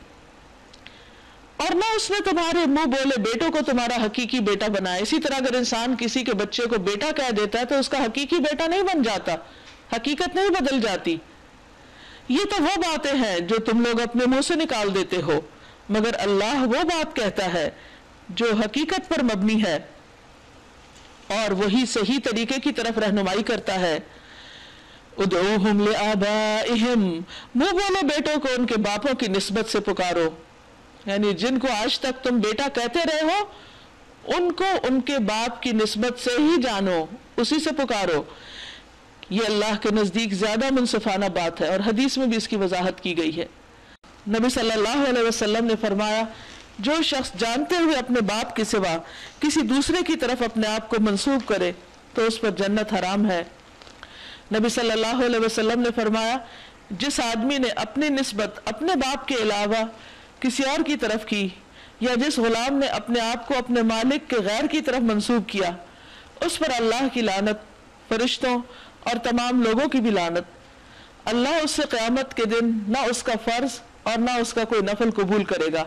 اور نہ اس نے تمہارے منہ بولے بیٹوں کو تمہارا حقیقی بیٹا بنایا۔ اسی طرح اگر انسان کسی کے بچے کو بیٹا کہہ دیتا ہے تو اس کا حقیقی بیٹا نہیں بن جاتا، حقیقت نہیں بدل جاتی۔ یہ تو وہ باتیں ہیں جو تم لوگ اپنے منہ سے نکال دیتے ہو، مگر اللہ وہ بات کہتا ہے جو حقیقت پر مبنی ہے اور وہی صحیح طریقے کی طرف رہنمائی کرتا ہے. ادعوہم لآبائہم، منہ بولو بیٹوں کو ان کے باپوں کی نسبت سے پکارو، یعنی جن کو آج تک تم بیٹا کہتے رہے ہو ان کو ان کے باپ کی نسبت سے ہی جانو، اسی سے پکارو. یہ اللہ کے نزدیک زیادہ منصفانہ بات ہے، اور حدیث میں بھی اس کی وضاحت کی گئی ہے. نبی صلی اللہ علیہ وسلم نے فرمایا جو شخص جانتے ہوئے اپنے باپ کے سوا کسی دوسرے کی طرف اپنے آپ کو منسوب کرے تو اس پر جنت حرام ہے. نبی صلی اللہ علیہ وسلم نے فرمایا جس آدمی نے اپنی نسبت اپنے باپ کے علاوہ کسی اور کی طرف کی، یا جس غلام نے اپنے آپ کو اپنے مالک کے غیر کی طرف منسوب کیا، اس پر اللہ کی لعنت، فرشتوں اور تمام لوگوں کی بھی لعنت. اللہ اس سے قیامت کے دن نہ اس کا فرض اور نہ اس کا کوئی نفل قبول کرے گا،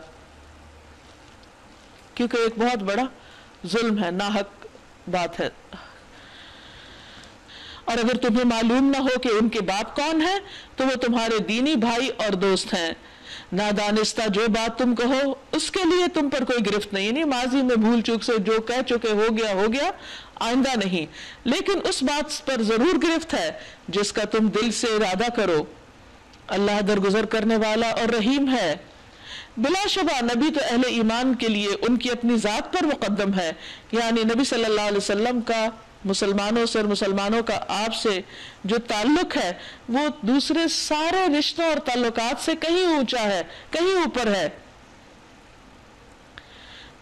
کیونکہ ایک بہت بڑا ظلم ہے، ناحق بات ہے. اور اگر تمہیں معلوم نہ ہو کہ ان کے باپ کون ہیں تو وہ تمہارے دینی بھائی اور دوست ہیں. نادانستہ جو بات تم کہو اس کے لیے تم پر کوئی گرفت نہیں، یعنی ماضی میں بھول چوک سے جو کہہ چکے ہو گیا، آئندہ نہیں، لیکن اس بات پر ضرور گرفت ہے جس کا تم دل سے ارادہ کرو. اللہ درگزر کرنے والا اور رحیم ہے. بلا شبہ نبی تو اہل ایمان کے لیے ان کی اپنی ذات پر مقدم ہے، یعنی نبی صلی اللہ علیہ وسلم کا مسلمانوں سے اور مسلمانوں کا آپ سے جو تعلق ہے وہ دوسرے سارے رشتوں اور تعلقات سے کہیں اونچا ہے، کہیں اوپر ہے.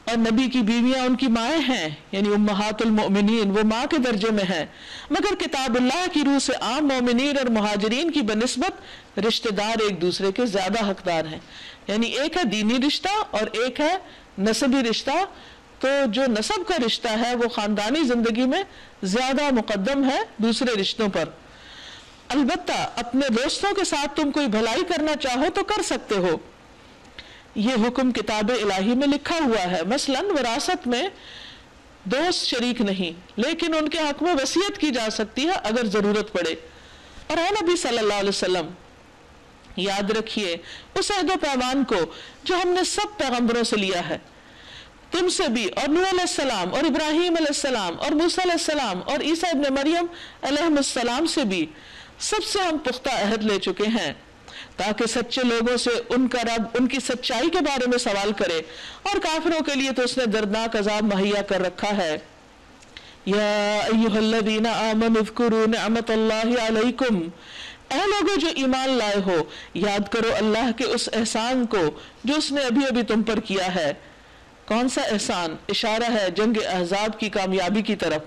اور نبی کی بیویاں ان کی مائیں ہیں، یعنی امہات المؤمنین، وہ ماں کے درجے میں ہیں، مگر کتاب اللہ کی روح سے عام مومنین اور مہاجرین کی بنسبت رشتہ دار ایک دوسرے کے زیادہ حقدار ہیں. یعنی ایک ہے دینی رشتہ اور ایک ہے نسبی رشتہ. تو جو نسب کا رشتہ ہے وہ خاندانی زندگی میں زیادہ مقدم ہے دوسرے رشتوں پر. البتہ اپنے دوستوں کے ساتھ تم کوئی بھلائی کرنا چاہو تو کر سکتے ہو، یہ حکم کتاب الہی میں لکھا ہوا ہے. مثلا وراثت میں دوست شریک نہیں، لیکن ان کے حق میں وصیت کی جا سکتی ہے اگر ضرورت پڑے. اور اے نبی صلی اللہ علیہ وسلم یاد رکھیے اس عہد و پیمان کو جو ہم نے سب پیغمبروں سے لیا ہے، تم سے بھی، اور نوح علیہ السلام اور ابراہیم علیہ السلام اور موسیٰ علیہ السلام اور عیسیٰ ابن مریم علیہ السلام سے بھی، سب سے ہم پختہ عہد لے چکے ہیں تاکہ سچے لوگوں سے ان کا رب ان کی سچائی کے بارے میں سوال کرے، اور کافروں کے لیے تو اس نے دردناک عذاب مہیا کر رکھا ہے. یا ایھا الذین آمنوا اذکروا نعمت اللہ علیکم، اے لوگوں جو ایمان لائے ہو یاد کرو اللہ کے اس احسان کو جو اس نے ابھی ابھی تم پر کیا ہے. کون سا احسان؟ اشارہ ہے جنگ احزاب کی کامیابی کی طرف.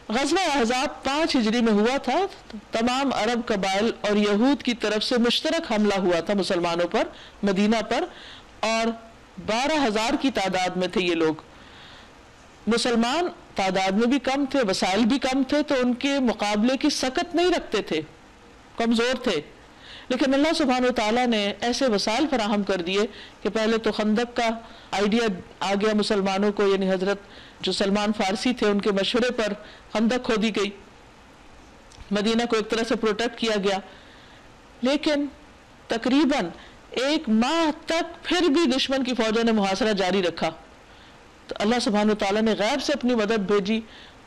غزوہ احزاب 5 ہجری میں ہوا تھا. تمام عرب قبائل اور یہود کی طرف سے مشترک حملہ ہوا تھا مسلمانوں پر، مدینہ پر، اور 12,000 کی تعداد میں تھے یہ لوگ. مسلمان تعداد میں بھی کم تھے، وسائل بھی کم تھے، تو ان کے مقابلے کی سکت نہیں رکھتے تھے، کمزور تھے. لیکن اللہ سبحانہ وتعالیٰ نے ایسے وسائل فراہم کر دیے کہ پہلے تو خندق کا آئیڈیا آ گیا مسلمانوں کو، یعنی حضرت جو سلمان فارسی تھے ان کے مشورے پر خندق کھودی گئی، مدینہ کو ایک طرح سے پروٹیکٹ کیا گیا. لیکن تقریباً 1 ماہ تک پھر بھی دشمن کی فوجوں نے محاصرہ جاری رکھا. تو اللہ سبحانہ وتعالیٰ نے غیب سے اپنی مدد بھیجی،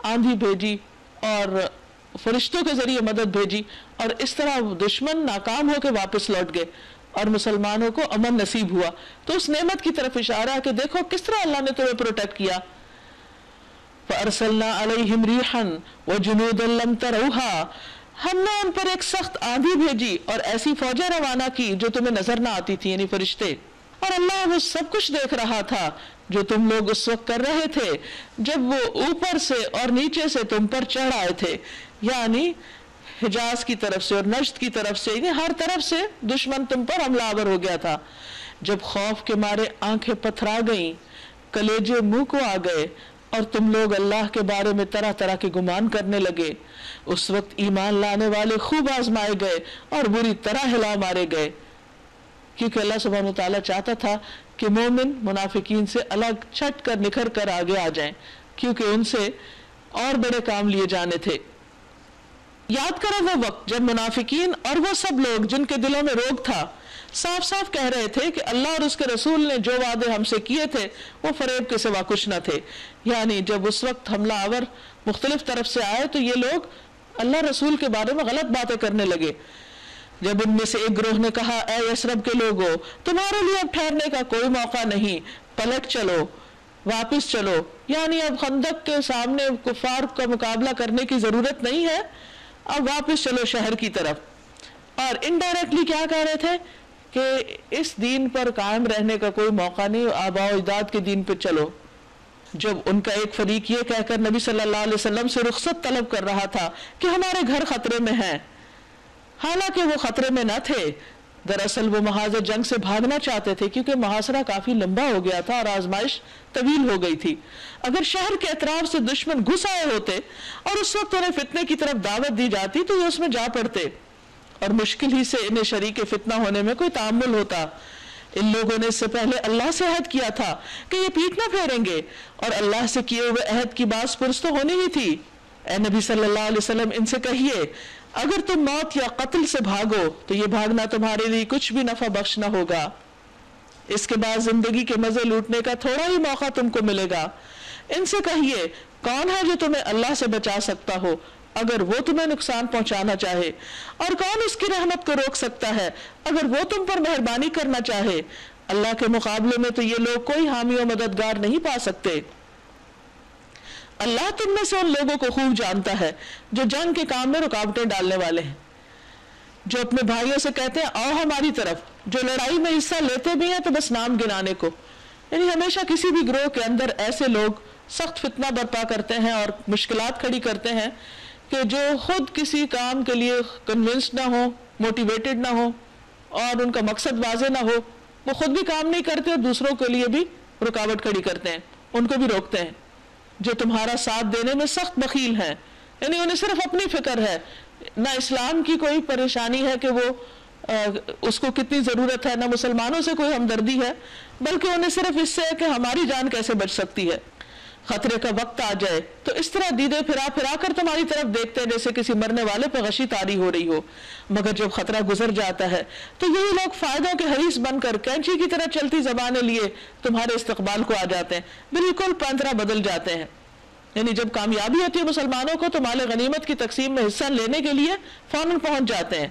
آندھی بھیجی اور فرشتوں کے ذریعے مدد بھیجی، اور اس طرح دشمن ناکام ہو کے واپس لوٹ گئے اور مسلمانوں کو امن نصیب ہوا. تو اس نعمت کی طرف اشارہ ہے کہ دیکھو کس طرح اللہ نے تمہیں پروٹیکٹ کیا. فَأَرْسَلْنَا عَلَيْهِمْ رِيحًا وَجُنُودًا لَمْ تَرَوْهَا، ہم نے ان پر ایک سخت آندھی بھیجی اور ایسی فوجیں روانہ کی جو تمہیں نظر نہ آتی تھی، یعنی فرشتے. اور اللہ وہ سب کچھ دیکھ رہا تھا جو تم لوگ اس وقت کر رہے تھے جب وہ اوپر سے اور نیچے سے تم پر چڑھ آئے تھے، یعنی حجاز کی طرف سے اور نجد کی طرف سے، یعنی ہر طرف سے دشمن تم پر حملہ آور ہو گیا تھا. جب خوف کے مارے آنکھیں پتھرا گئیں، کلیجے منہ کو آ گئے اور تم لوگ اللہ کے بارے میں طرح طرح کے گمان کرنے لگے، اس وقت ایمان لانے والے خوب آزمائے گئے اور بری طرح ہلا مارے گئے. کیونکہ اللہ سبحانہ وتعالیٰ چاہتا تھا کہ مومن منافقین سے الگ چھٹ کر نکھر کر آگے آ جائیں، کیونکہ ان سے اور بڑے کام لیے جانے تھے. یاد کرو وہ وقت جب منافقین اور وہ سب لوگ جن کے دلوں میں روگ تھا صاف صاف کہہ رہے تھے کہ اللہ اور اس کے رسول نے جو وعدے ہم سے کیے تھے وہ فریب کے سوا کچھ نہ تھے. یعنی جب اس وقت حملہ آور مختلف طرف سے آئے تو یہ لوگ اللہ رسول کے بارے میں غلط باتیں کرنے لگے. جب ان میں سے ایک گروہ نے کہا اے یثرب کے لوگوں تمہارے لیے اب ٹھہرنے کا کوئی موقع نہیں, پلٹ چلو, واپس چلو, یعنی اب خندق کے سامنے کفار کا مقابلہ کرنے کی ضرورت نہیں ہے, اب واپس چلو شہر کی طرف. اور انڈائریکٹلی کیا کہہ رہے تھے کہ اس دین پر قائم رہنے کا کوئی موقع نہیں, آباء و اجداد کے دین پہ چلو. جب ان کا ایک فریق یہ کہہ کر نبی صلی اللہ علیہ وسلم سے رخصت طلب کر رہا تھا کہ ہمارے گھر خطرے میں ہیں, حالانکہ وہ خطرے میں نہ تھے, دراصل وہ محاذ جنگ سے بھاگنا چاہتے تھے کیونکہ محاصرہ کافی لمبا ہو گیا تھا اور آزمائش طویل ہو گئی تھی. اگر شہر کے اطراف سے دشمن گھس آئے ہوتے اور اس وقت انہیں فتنے کی طرف دعوت دی جاتی تو یہ اس میں جا پڑتے اور مشکل ہی سے انہیں شریک فتنہ ہونے میں کوئی تعامل ہوتا. ان لوگوں نے اس سے پہلے اللہ سے عہد کیا تھا کہ یہ پیٹ نہ پھیریں گے اور اللہ سے کیے ہوئے عہد کی باز پرس تو ہونی ہی تھی. اے نبی صلی اللہ علیہ وسلم ان سے کہیے اگر تم موت یا قتل سے بھاگو تو یہ بھاگنا تمہارے لیے کچھ بھی نفع بخش نہ ہوگا, اس کے بعد زندگی کے مزے لوٹنے کا تھوڑا ہی موقع تم کو ملے گا. ان سے کہیے کون ہے جو تمہیں اللہ سے بچا سکتا ہو اگر وہ تمہیں نقصان پہنچانا چاہے, اور کون اس کی رحمت کو روک سکتا ہے اگر وہ تم پر مہربانی کرنا چاہے. اللہ کے مقابلے میں تو یہ لوگ کوئی حامی و مددگار نہیں پا سکتے. اللہ تم میں سے ان لوگوں کو خوب جانتا ہے جو جنگ کے کام میں رکاوٹیں ڈالنے والے ہیں, جو اپنے بھائیوں سے کہتے ہیں آؤ ہماری طرف, جو لڑائی میں حصہ لیتے بھی ہیں تو بس نام گنانے کو. یعنی ہمیشہ کسی بھی گروہ کے اندر ایسے لوگ سخت فتنہ برپا کرتے ہیں اور مشکلات کھڑی کرتے ہیں کہ جو خود کسی کام کے لیے کنونسڈ نہ ہو, موٹیویٹڈ نہ ہو اور ان کا مقصد واضح نہ ہو, وہ خود بھی کام نہیں کرتے اور دوسروں کے لیے بھی رکاوٹ کھڑی کرتے ہیں, ان کو بھی روکتے ہیں. جو تمہارا ساتھ دینے میں سخت بخیل ہیں, یعنی انہیں صرف اپنی فکر ہے, نہ اسلام کی کوئی پریشانی ہے کہ وہ اس کو کتنی ضرورت ہے, نہ مسلمانوں سے کوئی ہمدردی ہے, بلکہ انہیں صرف اس سے ہے کہ ہماری جان کیسے بچ سکتی ہے. خطرے کا وقت آ جائے تو اس طرح دیدے پھرا پھرا کر تمہاری طرف دیکھتے ہیں جیسے کسی مرنے والے پہ غشی طاری ہو رہی ہو, مگر جب خطرہ گزر جاتا ہے تو یہی لوگ فائدوں کے حریص بن کر کینچی کی طرح چلتی زبانیں لیے تمہارے استقبال کو آ جاتے ہیں, بالکل پنترا بدل جاتے ہیں. یعنی جب کامیابی ہوتی ہے مسلمانوں کو تو مال غنیمت کی تقسیم میں حصہ لینے کے لیے فوراً پہنچ جاتے ہیں,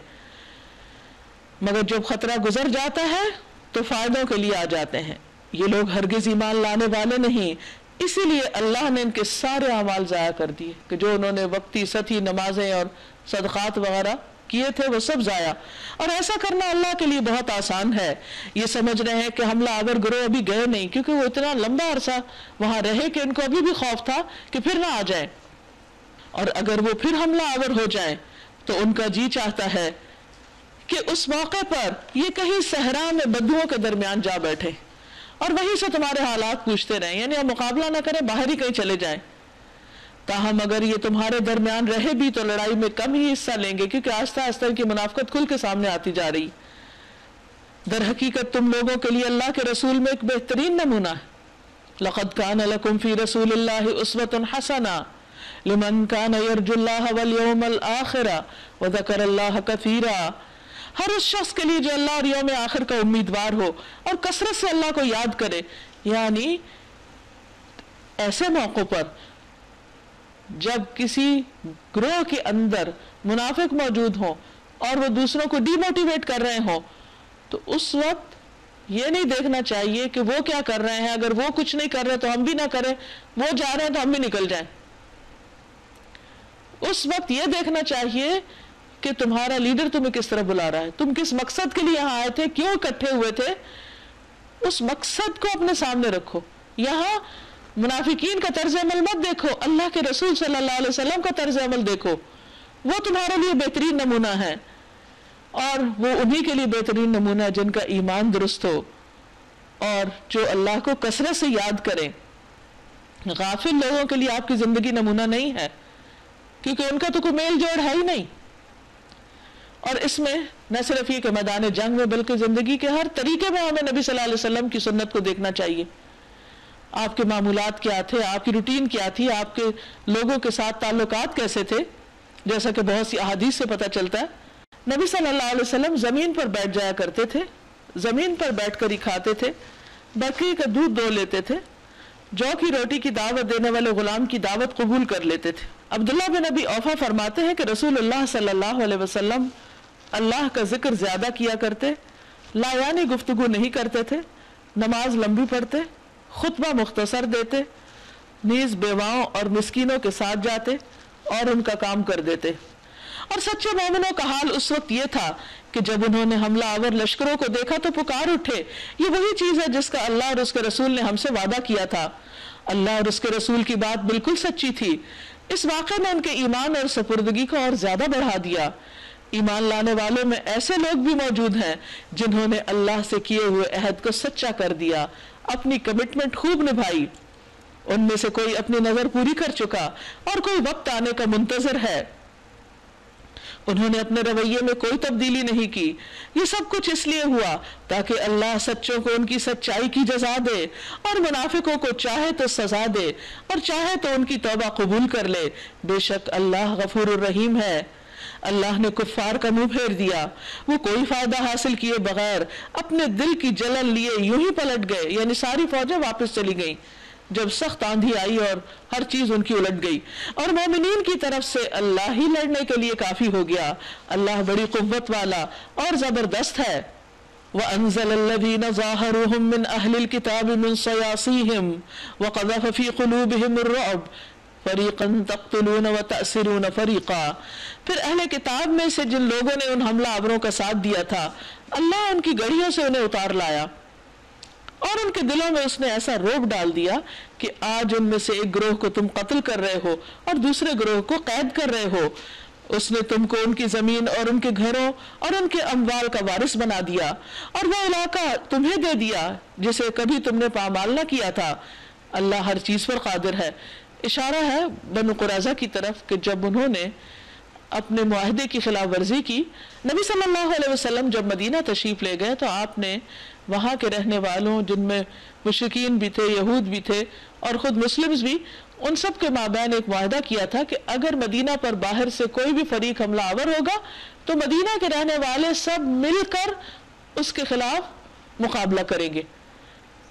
مگر جب خطرہ گزر جاتا ہے تو فائدوں کے لیے آ جاتے ہیں. یہ لوگ ہرگز ایمان لانے والے نہیں, اسی لیے اللہ نے ان کے سارے اعمال ضائع کر دیے کہ جو انہوں نے وقتی سطحی نمازیں اور صدقات وغیرہ کیے تھے وہ سب ضائع. اور ایسا کرنا اللہ کے لیے بہت آسان ہے. یہ سمجھ رہے ہیں کہ حملہ آور گروہ ابھی گئے نہیں کیونکہ وہ اتنا لمبا عرصہ وہاں رہے کہ ان کو ابھی بھی خوف تھا کہ پھر نہ آ جائیں, اور اگر وہ پھر حملہ آور ہو جائیں تو ان کا جی چاہتا ہے کہ اس موقع پر یہ کہیں صحرا میں بدوؤں کے درمیان جا بیٹھے اور وہیں سے تمہارے حالات پوچھتے رہیں, یعنی اب مقابلہ نہ کریں, باہر ہی کہیں چلے جائیں. تاہم اگر یہ تمہارے درمیان رہے بھی تو لڑائی میں کم ہی حصہ لیں گے کیونکہ آہستہ آہستہ کی منافقت کھل کے سامنے آتی جا رہی. در حقیقت تم لوگوں کے لیے اللہ کے رسول میں ایک بہترین نمونہ ہے. لقد كان لكم في رسول الله اسوة حسنة لمن كان يرجو الله واليوم الآخر وذكر الله كثيرا. ہر اس شخص کے لیے جو اللہ اور یوم آخر کا امیدوار ہو اور کثرت سے اللہ کو یاد کرے. یعنی ایسے موقع پر جب کسی گروہ کے اندر منافق موجود ہوں اور وہ دوسروں کو ڈی موٹیویٹ کر رہے ہوں تو اس وقت یہ نہیں دیکھنا چاہیے کہ وہ کیا کر رہے ہیں, اگر وہ کچھ نہیں کر رہے تو ہم بھی نہ کریں, وہ جا رہے ہیں تو ہم بھی نکل جائیں. اس وقت یہ دیکھنا چاہیے کہ تمہارا لیڈر تمہیں کس طرح بلا رہا ہے, تم کس مقصد کے لیے یہاں آئے تھے, کیوں اکٹھے ہوئے تھے, اس مقصد کو اپنے سامنے رکھو. یہاں منافقین کا طرز عمل مت دیکھو, اللہ کے رسول صلی اللہ علیہ وسلم کا طرز عمل دیکھو, وہ تمہارے لیے بہترین نمونہ ہے, اور وہ انہی کے لیے بہترین نمونہ ہے جن کا ایمان درست ہو اور جو اللہ کو کثرت سے یاد کریں. غافل لوگوں کے لیے آپ کی زندگی نمونہ نہیں ہے کیونکہ ان کا تو کوئی میل جوڑ ہے ہی نہیں. اور اس میں نہ صرف یہ کہ میدان جنگ میں بلکہ زندگی کے ہر طریقے میں ہمیں نبی صلی اللہ علیہ وسلم کی سنت کو دیکھنا چاہیے. آپ کے معمولات کیا تھے, آپ کی روٹین کیا تھی, آپ کے لوگوں کے ساتھ تعلقات کیسے تھے, جیسا کہ بہت سی احادیث سے پتہ چلتا ہے. نبی صلی اللہ علیہ وسلم زمین پر بیٹھ جایا کرتے تھے زمین پر بیٹھ کر ہی کھاتے تھے، بکری کا دودھ دو لیتے تھے، جو کی روٹی کی دعوت دینے والے غلام کی دعوت قبول کر لیتے تھے۔ عبداللہ بن ابی اوفا فرماتے ہیں کہ رسول اللہ صلی اللہ علیہ وسلم اللہ کا ذکر زیادہ کیا کرتے، لا یعنی گفتگو نہیں کرتے تھے، نماز لمبی پڑھتے، خطبہ مختصر دیتے، نیز بیواؤں اور مسکینوں کے ساتھ جاتے اور ان کا کام کر دیتے۔ اور سچے مومنوں کا حال اس وقت یہ تھا کہ جب انہوں نے حملہ آور لشکروں کو دیکھا تو پکار اٹھے، یہ وہی چیز ہے جس کا اللہ اور اس کے رسول نے ہم سے وعدہ کیا تھا۔ اللہ اور اس کے رسول کی بات بالکل سچی تھی۔ اس واقعے نے ان کے ایمان اور سپردگی کو اور زیادہ بڑھا دیا۔ ایمان لانے والوں میں ایسے لوگ بھی موجود ہیں جنہوں نے اللہ سے کیے ہوئے عہد کو سچا کر دیا، اپنی کمٹمنٹ خوب نبھائی۔ ان میں سے کوئی اپنی نظر پوری کر چکا اور کوئی وقت آنے کا منتظر ہے۔ انہوں نے اپنے رویے میں کوئی تبدیلی نہیں کی۔ یہ سب کچھ اس لیے ہوا تاکہ اللہ سچوں کو ان کی سچائی کی جزا دے اور منافقوں کو چاہے تو سزا دے اور چاہے تو ان کی توبہ قبول کر لے۔ بے شک اللہ غفور الرحیم ہے۔ اللہ نے کفار کا منہ پھیر دیا، وہ کوئی فائدہ حاصل کیے بغیر اپنے دل کی جلن لیے یوں ہی پلٹ گئے، یعنی ساری فوجیں واپس چلی گئیں جب سخت آندھی آئی اور ہر چیز ان کی الٹ گئی۔ اور مومنین کی طرف سے اللہ ہی لڑنے کے لیے کافی ہو گیا۔ اللہ بڑی قوت والا اور زبردست ہے۔ وَأَنزَلَ الَّذِينَ ظَاهَرُوهُم مِّنْ أَهْلِ الْكِتَابِ مِنْ صَيَاصِيهِمْ وَقَذَفَ فِي قُلُوبِهِمُ الرُّعْبَ فَرِيقًا تَقْتُلُونَ وَتَأْسِرُونَ فَرِيقًا۔ پھر اہل کتاب میں سے جن لوگوں نے ان حملہ آوروں کا ساتھ دیا تھا، اللہ ان کی گڑھیوں سے انہیں اتار لایا اور ان کے دلوں میں اس نے ایسا روب ڈال دیا کہ آج ان میں سے ایک گروہ کو تم قتل کر رہے ہو اور دوسرے گروہ کو قید کر رہے ہو۔ اس نے تم کو ان کی زمین اور ان کے گھروں اور ان کے اموال کا وارث بنا دیا اور وہ علاقہ تمہیں دے دیا جسے کبھی تم نے پامال نہ کیا تھا۔ اللہ ہر چیز پر قادر ہے۔ اشارہ ہے بنو قریظہ کی طرف کہ جب انہوں نے اپنے معاہدے کی خلاف ورزی کی، نبی صلی اللہ علیہ وسلم جب مدینہ تشریف لے گئے تو آپ نے وہاں کے رہنے والوں، جن میں مشرکین بھی تھے، یہود بھی تھے اور خود مسلمز بھی، ان سب کے مابین ایک معاہدہ کیا تھا کہ اگر مدینہ پر باہر سے کوئی بھی فریق حملہ آور ہوگا تو مدینہ کے رہنے والے سب مل کر اس کے خلاف مقابلہ کریں گے۔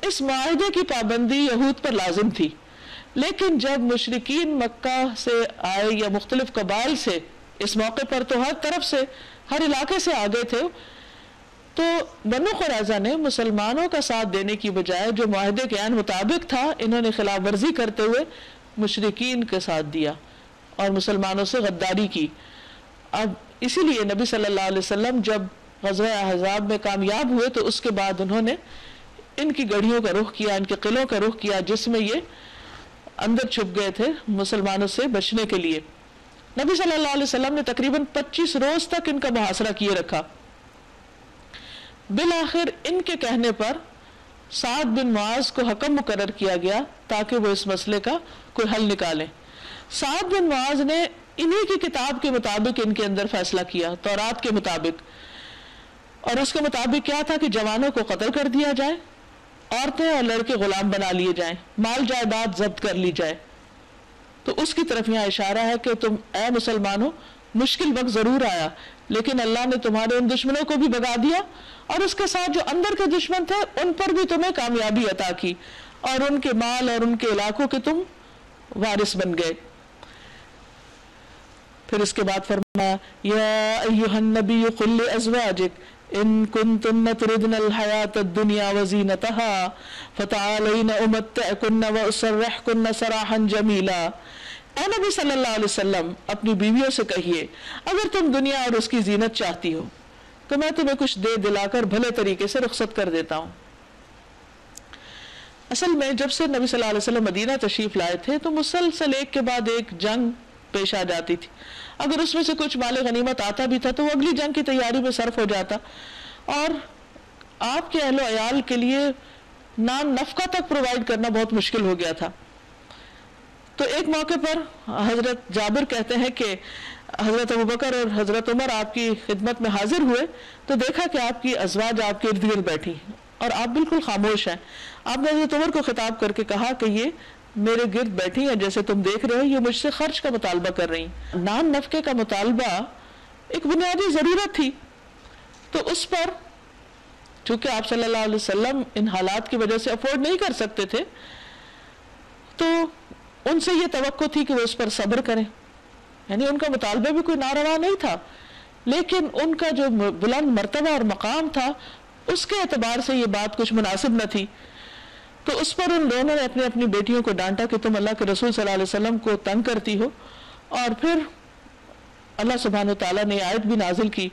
اس معاہدے کی پابندی یہود پر لازم تھی، لیکن جب مشرکین مکہ سے آئے یا مختلف قبائل سے، اس موقع پر تو ہر طرف سے، ہر علاقے سے آ گئے تھے، تو بنو قریظہ نے مسلمانوں کا ساتھ دینے کی بجائے جو معاہدے کے عین مطابق تھا، انہوں نے خلاف ورزی کرتے ہوئے مشرکین کے ساتھ دیا اور مسلمانوں سے غداری کی۔ اب اسی لیے نبی صلی اللہ علیہ وسلم جب غزوہ احزاب میں کامیاب ہوئے تو اس کے بعد انہوں نے ان کی گڑھیوں کا رخ کیا، ان کے قلعوں کا رخ کیا جس میں یہ اندر چھپ گئے تھے مسلمانوں سے بچنے کے لیے۔ نبی صلی اللہ علیہ وسلم نے تقریباً 25 روز تک ان کا محاصرہ کیے رکھا۔ بالآخر ان کے کہنے پر سعد بن معاذ کو حکم مقرر کیا گیا تاکہ وہ اس مسئلے کا کوئی حل نکالیں۔ سعد بن معاذ نے انہی کی کتاب کے مطابق ان کے اندر فیصلہ کیا، تورات کے مطابق، اور اس کے مطابق کیا تھا کہ جوانوں کو قتل کر دیا جائے، عورتیں اور لڑکے غلام بنا لیے جائیں، مال جائیداد ضبط کر لی جائے۔ تو اس کی طرف یہاں اشارہ ہے کہ تم اے مسلمانوں، مشکل وقت ضرور آیا لیکن اللہ نے تمہارے ان دشمنوں کو بھی بھگا دیا اور اس کے ساتھ جو اندر کے دشمن تھے ان پر بھی تمہیں کامیابی عطا کی اور ان کے مال اور ان کے علاقوں کے تم وارث بن گئے۔ پھر اس کے بعد فرمایا یا ایھا النبی قل لازواجک ان کنتن تردن الحیاۃ الدنیا وزینتها فتعالین امتعکن واسرحکن سراحا جمیلا۔ اے نبی صلی اللہ علیہ وسلم، اپنی بیویوں سے کہیے اگر تم دنیا اور اس کی زینت چاہتی ہو تو میں تمہیں کچھ دے دلا کر بھلے طریقے سے رخصت کر دیتا ہوں۔ اصل میں جب سے نبی صلی اللہ علیہ وسلم مدینہ تشریف لائے تھے تو مسلسل ایک کے بعد ایک جنگ پیش آ جاتی تھی۔ اگر اس میں سے کچھ مال غنیمت آتا بھی تھا تو وہ اگلی جنگ کی تیاری میں صرف ہو جاتا اور آپ کے اہل و عیال کے لیے نان نفقہ تک پرووائڈ کرنا بہت مشکل ہو گیا تھا۔ تو ایک موقع پر حضرت جابر کہتے ہیں کہ حضرت ابوبکر اور حضرت عمر آپ کی خدمت میں حاضر ہوئے تو دیکھا کہ آپ کی ازواج آپ کے ارد گرد بیٹھی اور آپ بالکل خاموش ہیں۔ آپ نے حضرت عمر کو خطاب کر کے کہا کہ یہ میرے گرد بیٹھی ہیں، جیسے تم دیکھ رہے ہو یہ مجھ سے خرچ کا مطالبہ کر رہی ہیں۔ نان نفقے کا مطالبہ ایک بنیادی ضرورت تھی، تو اس پر چونکہ آپ صلی اللہ علیہ وسلم ان حالات کی وجہ سے افورڈ نہیں کر سکتے تھے، تو ان سے یہ توقع تھی کہ وہ اس پر صبر کریں، یعنی ان کا مطالبہ بھی کوئی ناروا نہیں تھا، لیکن ان کا جو بلند مرتبہ اور مقام تھا اس کے اعتبار سے یہ بات کچھ مناسب نہ تھی. تو اس پر ان دونوں نے اپنی اپنی بیٹیوں کو ڈانٹا کہ تم اللہ کے رسول صلی اللہ علیہ وسلم کو تنگ کرتی ہو. اور پھر اللہ سبحانہ وتعالیٰ نے آیت بھی نازل کی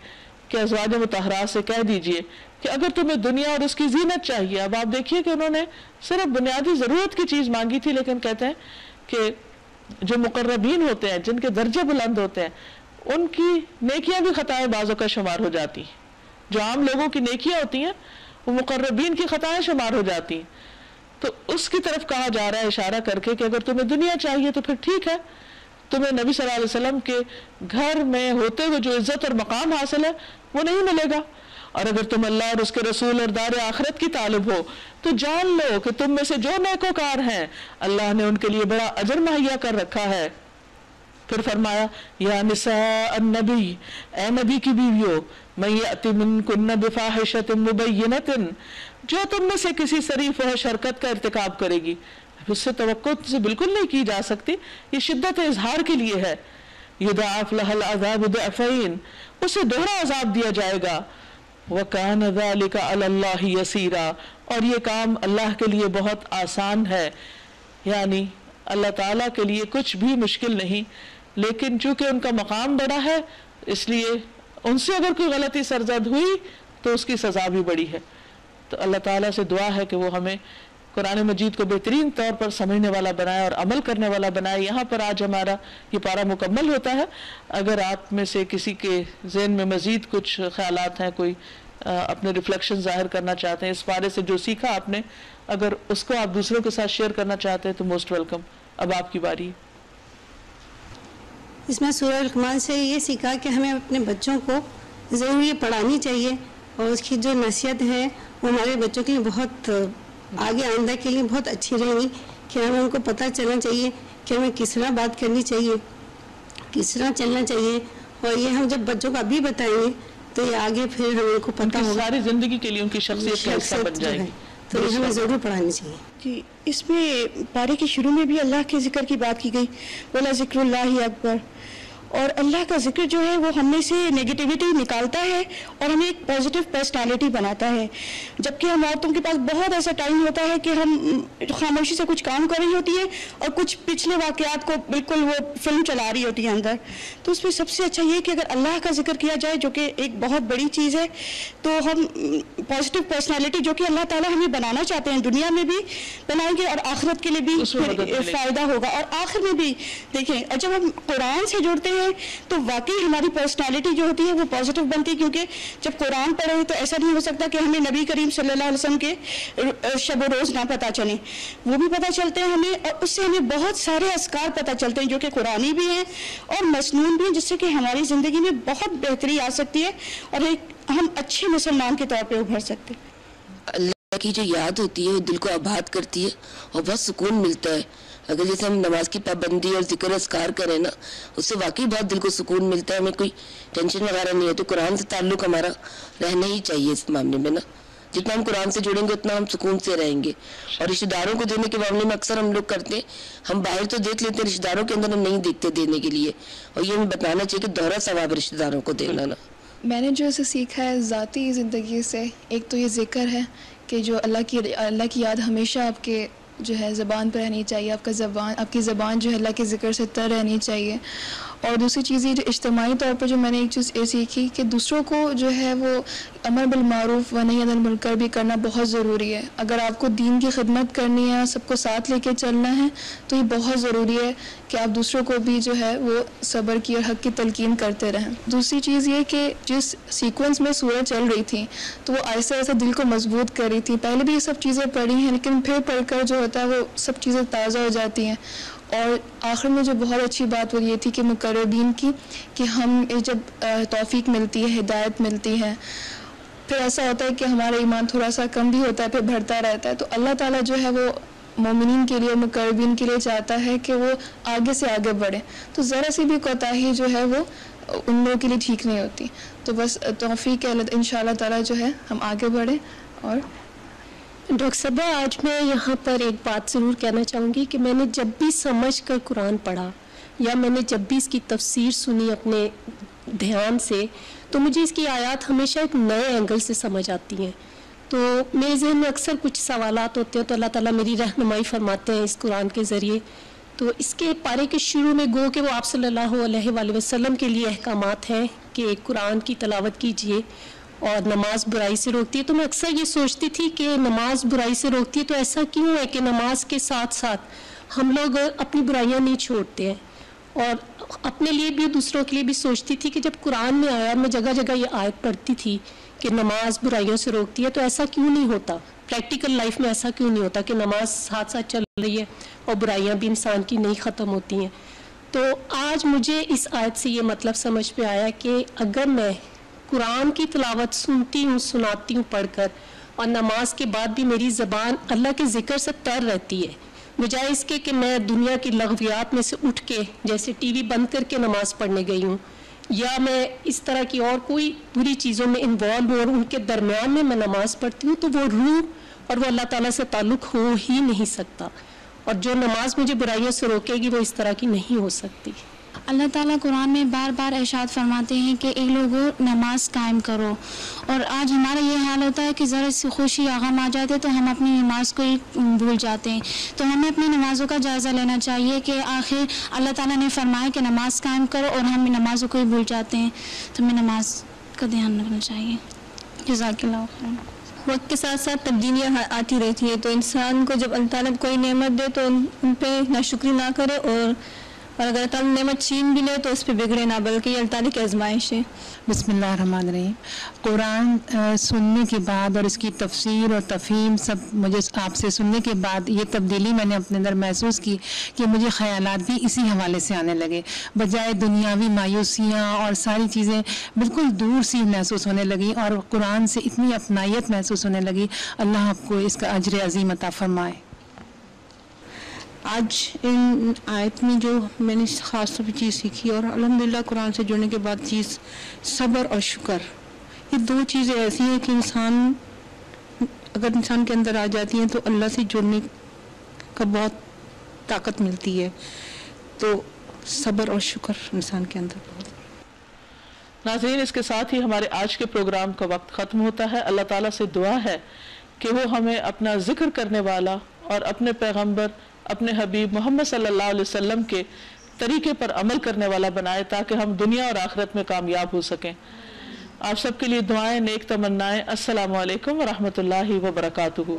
کہ ازواج مطہرات سے کہہ دیجئے کہ اگر تمہیں دنیا اور اس کی زینت چاہیے. اب آپ دیکھیے کہ انہوں نے صرف بنیادی ضرورت کی چیز مانگی تھی، لیکن کہتے ہیں کہ جو مقربین ہوتے ہیں، جن کے درجے بلند ہوتے ہیں، ان کی نیکیاں بھی خطائیں بعضوں کا شمار ہو جاتی ہیں. جو عام لوگوں کی نیکیاں ہوتی ہیں وہ مقربین کی خطائیں شمار ہو جاتی ہیں. تو اس کی طرف کہا جا رہا ہے اشارہ کر کے کہ اگر تمہیں دنیا چاہیے تو پھر ٹھیک ہے، تمہیں نبی صلی اللہ علیہ وسلم کے گھر میں ہوتے ہوئے جو عزت اور مقام حاصل ہے وہ نہیں ملے گا. اور اگر تم اللہ اور اس کے رسول اور دار آخرت کی طالب ہو تو جان لو کہ تم میں سے جو نیکوکار ہیں اللہ نے ان کے لیے بڑا اجر مہیا کر رکھا ہے. پھر فرمایا یا نساء النبی، اے نبی کی بیویو، من یأتی منکن بفاحشۃ مبینۃ، جو تم میں سے کسی صریح فحش حرکت کا ارتکاب کرے گی. اس سے توقع سے بالکل نہیں کی جا سکتی، یہ شدت اظہار کے لیے ہے. یضاعف لها العذاب ضعفین، اسے دوہرا عذاب دیا جائے گا. وَكَانَ ذَلِكَ عَلَى اللَّهِ يَسِيرًا، اور یہ کام اللہ کے لیے بہت آسان ہے، یعنی اللہ تعالیٰ کے لیے کچھ بھی مشکل نہیں. لیکن چونکہ ان کا مقام بڑا ہے اس لیے ان سے اگر کوئی غلطی سرزد ہوئی تو اس کی سزا بھی بڑی ہے. تو اللہ تعالیٰ سے دعا ہے کہ وہ ہمیں قرآن مجید کو بہترین طور پر سمجھنے والا بنائے اور عمل کرنے والا بنائے. یہاں پر آج ہمارا یہ پارہ مکمل ہوتا ہے. اگر آپ میں سے کسی کے ذہن میں مزید کچھ خیالات ہیں، کوئی اپنے ریفلیکشن ظاہر کرنا چاہتے ہیں اس پارے سے جو سیکھا آپ نے، اگر اس کو آپ دوسروں کے ساتھ شیئر کرنا چاہتے ہیں تو موسٹ ویلکم. اب آپ کی باری ہے. اس میں سورہ لقمان سے یہ سیکھا کہ ہمیں اپنے بچوں کو ضرور یہ پڑھانی چاہیے، اور اس کی جو نصیحت ہے وہ ہمارے بچوں کے لیے بہت آگے آئندہ کے لیے بہت اچھی رہے گی، کہ ہمیں ان کو پتہ چلنا چاہیے کہ ہمیں کس طرح بات کرنی چاہیے، کس طرح چلنا چاہیے. اور یہ ہم جب بچوں کو ابھی بتائیں گے تو یہ آگے پھر ہم ان کو پتہ ہوگا، ساری زندگی کے لیے ان کی شخصیت کا حصہ بن جائے گی. تو یہ ہمیں ضرور پڑھانی چاہیے. جی، اس میں پارے کے شروع میں بھی اللہ کے ذکر کی بات کی گئی، وَلَا ذِكْرُ اللَّهِ أَكْبَرُ، اور اللہ کا ذکر جو ہے وہ ہم میں سے نگیٹیوٹی نکالتا ہے اور ہمیں ایک پازیٹیو پرسنالٹی بناتا ہے. جبکہ ہم عورتوں کے پاس بہت ایسا ٹائم ہوتا ہے کہ ہم خاموشی سے کچھ کام کر رہی ہوتی ہے اور کچھ پچھلے واقعات کو بالکل وہ فلم چلا رہی ہوتی ہے اندر. تو اس میں سب سے اچھا یہ کہ اگر اللہ کا ذکر کیا جائے جو کہ ایک بہت بڑی چیز ہے، تو ہم پازیٹیو پرسنالٹی جو کہ اللہ تعالیٰ ہمیں بنانا چاہتے ہیں دنیا میں بھی بنائیں گے اور آخرت کے لیے بھی فائدہ ہوگا. اور آخر میں بھی دیکھیں جب ہم قرآن سے جڑتے ہیں تو واقعی ہماری پرسنالٹی جو ہوتی ہے وہ پازیٹیو بنتی ہے، کیونکہ جب قرآن پڑھیں تو ایسا نہیں ہو سکتا کہ ہمیں نبی کریم صلی اللہ علیہ وسلم کے شب و روز نہ پتہ چلیں، وہ بھی پتہ چلتے ہیں ہمیں، اور اس سے ہمیں بہت سارے اذکار پتہ چلتے ہیں جو کہ قرآنی بھی ہیں اور مسنون بھی ہیں، جس سے کہ ہماری زندگی میں بہت بہتری آ سکتی ہے اور ایک ہم اچھے مسلمان کے طور پہ ابھر سکتے ہیں. اللہ کی جو یاد ہوتی ہے وہ دل کو آباد کرتی ہے اور بہت سکون ملتا ہے. اگر جیسے ہم نماز کی پابندی اور ذکر اذکار کریں نا، اس سے واقعی بہت دل کو سکون ملتا ہے، ہمیں کوئی ٹینشن وغیرہ نہیں ہے. تو قرآن سے تعلق ہمارا رہنا ہی چاہیے اس معاملے میں نا. جتنا ہم قرآن سے جڑیں گے اتنا ہم سکون سے رہیں گے. اور رشتہ داروں کو دینے کے معاملے میں اکثر ہم لوگ کرتے ہیں، ہم باہر تو دیکھ لیتے ہیں، رشتہ داروں کے اندر ہم نہیں دیکھتے دینے کے لیے. اور یہ ہمیں بتانا چاہیے کہ دوہرا ثواب رشتہ داروں کو دینا نا. میں نے جو اسے سیکھا ہے ذاتی زندگی سے، ایک تو یہ ذکر ہے کہ جو اللہ کی یاد ہمیشہ آپ کے جو ہے زبان پر رہنی چاہیے، آپ کی زبان جو ہے اللہ کے ذکر سے تر رہنی چاہیے. اور دوسری چیز یہ جو اجتماعی طور پر جو میں نے ایک چیز یہ سیکھی کہ دوسروں کو جو ہے وہ امر بالمعروف و نہی عن المنکر بھی کرنا بہت ضروری ہے. اگر آپ کو دین کی خدمت کرنی ہے، سب کو ساتھ لے کے چلنا ہے، تو یہ بہت ضروری ہے کہ آپ دوسروں کو بھی جو ہے وہ صبر کی اور حق کی تلقین کرتے رہیں. دوسری چیز یہ کہ جس سیکوینس میں سورج چل رہی تھی تو وہ ایسے ایسے دل کو مضبوط کر رہی تھی. پہلے بھی یہ سب چیزیں پڑھی ہیں لیکن پھر پڑھ کر جو ہوتا ہے وہ سب چیزیں تازہ ہو جاتی ہیں. اور آخر میں جو بہت اچھی بات وہ یہ تھی کہ مقربین کی کہ ہم جب توفیق ملتی ہے، ہدایت ملتی ہے، پھر ایسا ہوتا ہے کہ ہمارا ایمان تھوڑا سا کم بھی ہوتا ہے پھر بڑھتا رہتا ہے. تو اللہ تعالیٰ جو ہے وہ مومنین کے لیے، مقربین کے لیے چاہتا ہے کہ وہ آگے سے آگے بڑھیں. تو ذرا سی بھی کوتاہی جو ہے وہ ان لوگوں کے لیے ٹھیک نہیں ہوتی. تو بس توفیق ہے ان شاء اللہ تعالیٰ جو ہے ہم آگے بڑھیں. اور ڈاکٹر صاحبہ آج میں یہاں پر ایک بات ضرور کہنا چاہوں گی کہ میں نے جب بھی سمجھ کر قرآن پڑھا یا میں نے جب بھی اس کی تفسیر سنی اپنے دھیان سے تو مجھے اس کی آیات ہمیشہ ایک نئے اینگل سے سمجھ آتی ہیں. تو میرے ذہن میں اکثر کچھ سوالات ہوتے ہیں تو اللہ تعالیٰ میری رہنمائی فرماتے ہیں اس قرآن کے ذریعے. تو اس کے پارے کے شروع میں گو کہ وہ آپ صلی اللہ علیہ وآلہ وسلم کے لیے احکامات ہیں کہ قرآن کی تلاوت کیجیے اور نماز برائی سے روکتی ہے. تو میں اکثر یہ سوچتی تھی کہ نماز برائی سے روکتی ہے تو ایسا کیوں ہے کہ نماز کے ساتھ ساتھ ہم لوگ اپنی برائیاں نہیں چھوڑتے ہیں. اور اپنے لیے بھی دوسروں کے لیے بھی سوچتی تھی کہ جب قرآن میں آیا اور میں جگہ جگہ یہ آیت پڑھتی تھی کہ نماز برائیوں سے روکتی ہے تو ایسا کیوں نہیں ہوتا, پریکٹیکل لائف میں ایسا کیوں نہیں ہوتا کہ نماز ساتھ ساتھ چل رہی ہے اور برائیاں بھی انسان کی نہیں ختم ہوتی ہیں. تو آج مجھے اس آیت سے یہ مطلب سمجھ پہ آیا کہ اگر میں قرآن کی تلاوت سنتی ہوں سناتی ہوں پڑھ کر اور نماز کے بعد بھی میری زبان اللہ کے ذکر سے تر رہتی ہے بجائے اس کے کہ میں دنیا کی لغویات میں سے اٹھ کے جیسے ٹی وی بند کر کے نماز پڑھنے گئی ہوں یا میں اس طرح کی اور کوئی بری چیزوں میں انوالو ہوں اور ان کے درمیان میں نماز پڑھتی ہوں تو وہ روح اور وہ اللہ تعالیٰ سے تعلق ہو ہی نہیں سکتا. اور جو نماز مجھے برائیوں سے روکے گی وہ اس طرح کی نہیں ہو سکتی. اللہ تعالیٰ قرآن میں بار بار ارشاد فرماتے ہیں کہ اے لوگوں نماز قائم کرو, اور آج ہمارا یہ حال ہوتا ہے کہ ذرا سی خوشی یا غم آ جاتے تو ہم اپنی نماز کو ہی بھول جاتے ہیں. تو ہمیں اپنی نمازوں کا جائزہ لینا چاہیے کہ آخر اللہ تعالیٰ نے فرمایا کہ نماز قائم کرو اور ہم نمازوں کو ہی بھول جاتے ہیں. تو ہمیں نماز کا دھیان رکھنا چاہیے. جزاک اللہ خیر. وقت کے ساتھ ساتھ تبدیلیاں آتی رہتی ہیں تو انسان کو جب اللہ تعالیٰ کوئی نعمت دے تو ان پہ ناشکری نہ کرے اور اگر اللہ تعالیٰ نعمت چھین بھی لے تو اس پہ بگڑے نہ, بلکہ یہ اللہ تعالیٰ کی آزمائش ہے. بسم اللہ الرحمن الرحیم. قرآن سننے کے بعد اور اس کی تفسیر اور تفہیم سب مجھے آپ سے سننے کے بعد یہ تبدیلی میں نے اپنے اندر محسوس کی کہ مجھے خیالات بھی اسی حوالے سے آنے لگے, بجائے دنیاوی مایوسیاں اور ساری چیزیں بالکل دور سی محسوس ہونے لگی اور قرآن سے اتنی اپنائیت محسوس ہونے لگی. اللہ آپ کو اس کا اجر عظیم عطا فرمائے. آج ان آیت میں جو میں نے خاص طور پہ چیز سیکھی اور الحمدللہ قرآن سے جڑنے کے بعد چیز صبر اور شکر, یہ دو چیزیں ایسی ہیں کہ اگر انسان کے اندر آ جاتی ہیں تو اللہ سے جڑنے کا بہت طاقت ملتی ہے. تو صبر اور شکر انسان کے اندر بہت. ناظرین, اس کے ساتھ ہی ہمارے آج کے پروگرام کا وقت ختم ہوتا ہے. اللہ تعالیٰ سے دعا ہے کہ وہ ہمیں اپنا ذکر کرنے والا اور اپنے پیغمبر اپنے حبیب محمد صلی اللہ علیہ وسلم کے طریقے پر عمل کرنے والا بنائے تاکہ ہم دنیا اور آخرت میں کامیاب ہو سکیں. آپ سب کے لیے دعائیں, نیک تمنائیں. السلام علیکم ورحمۃ اللہ وبرکاتہ.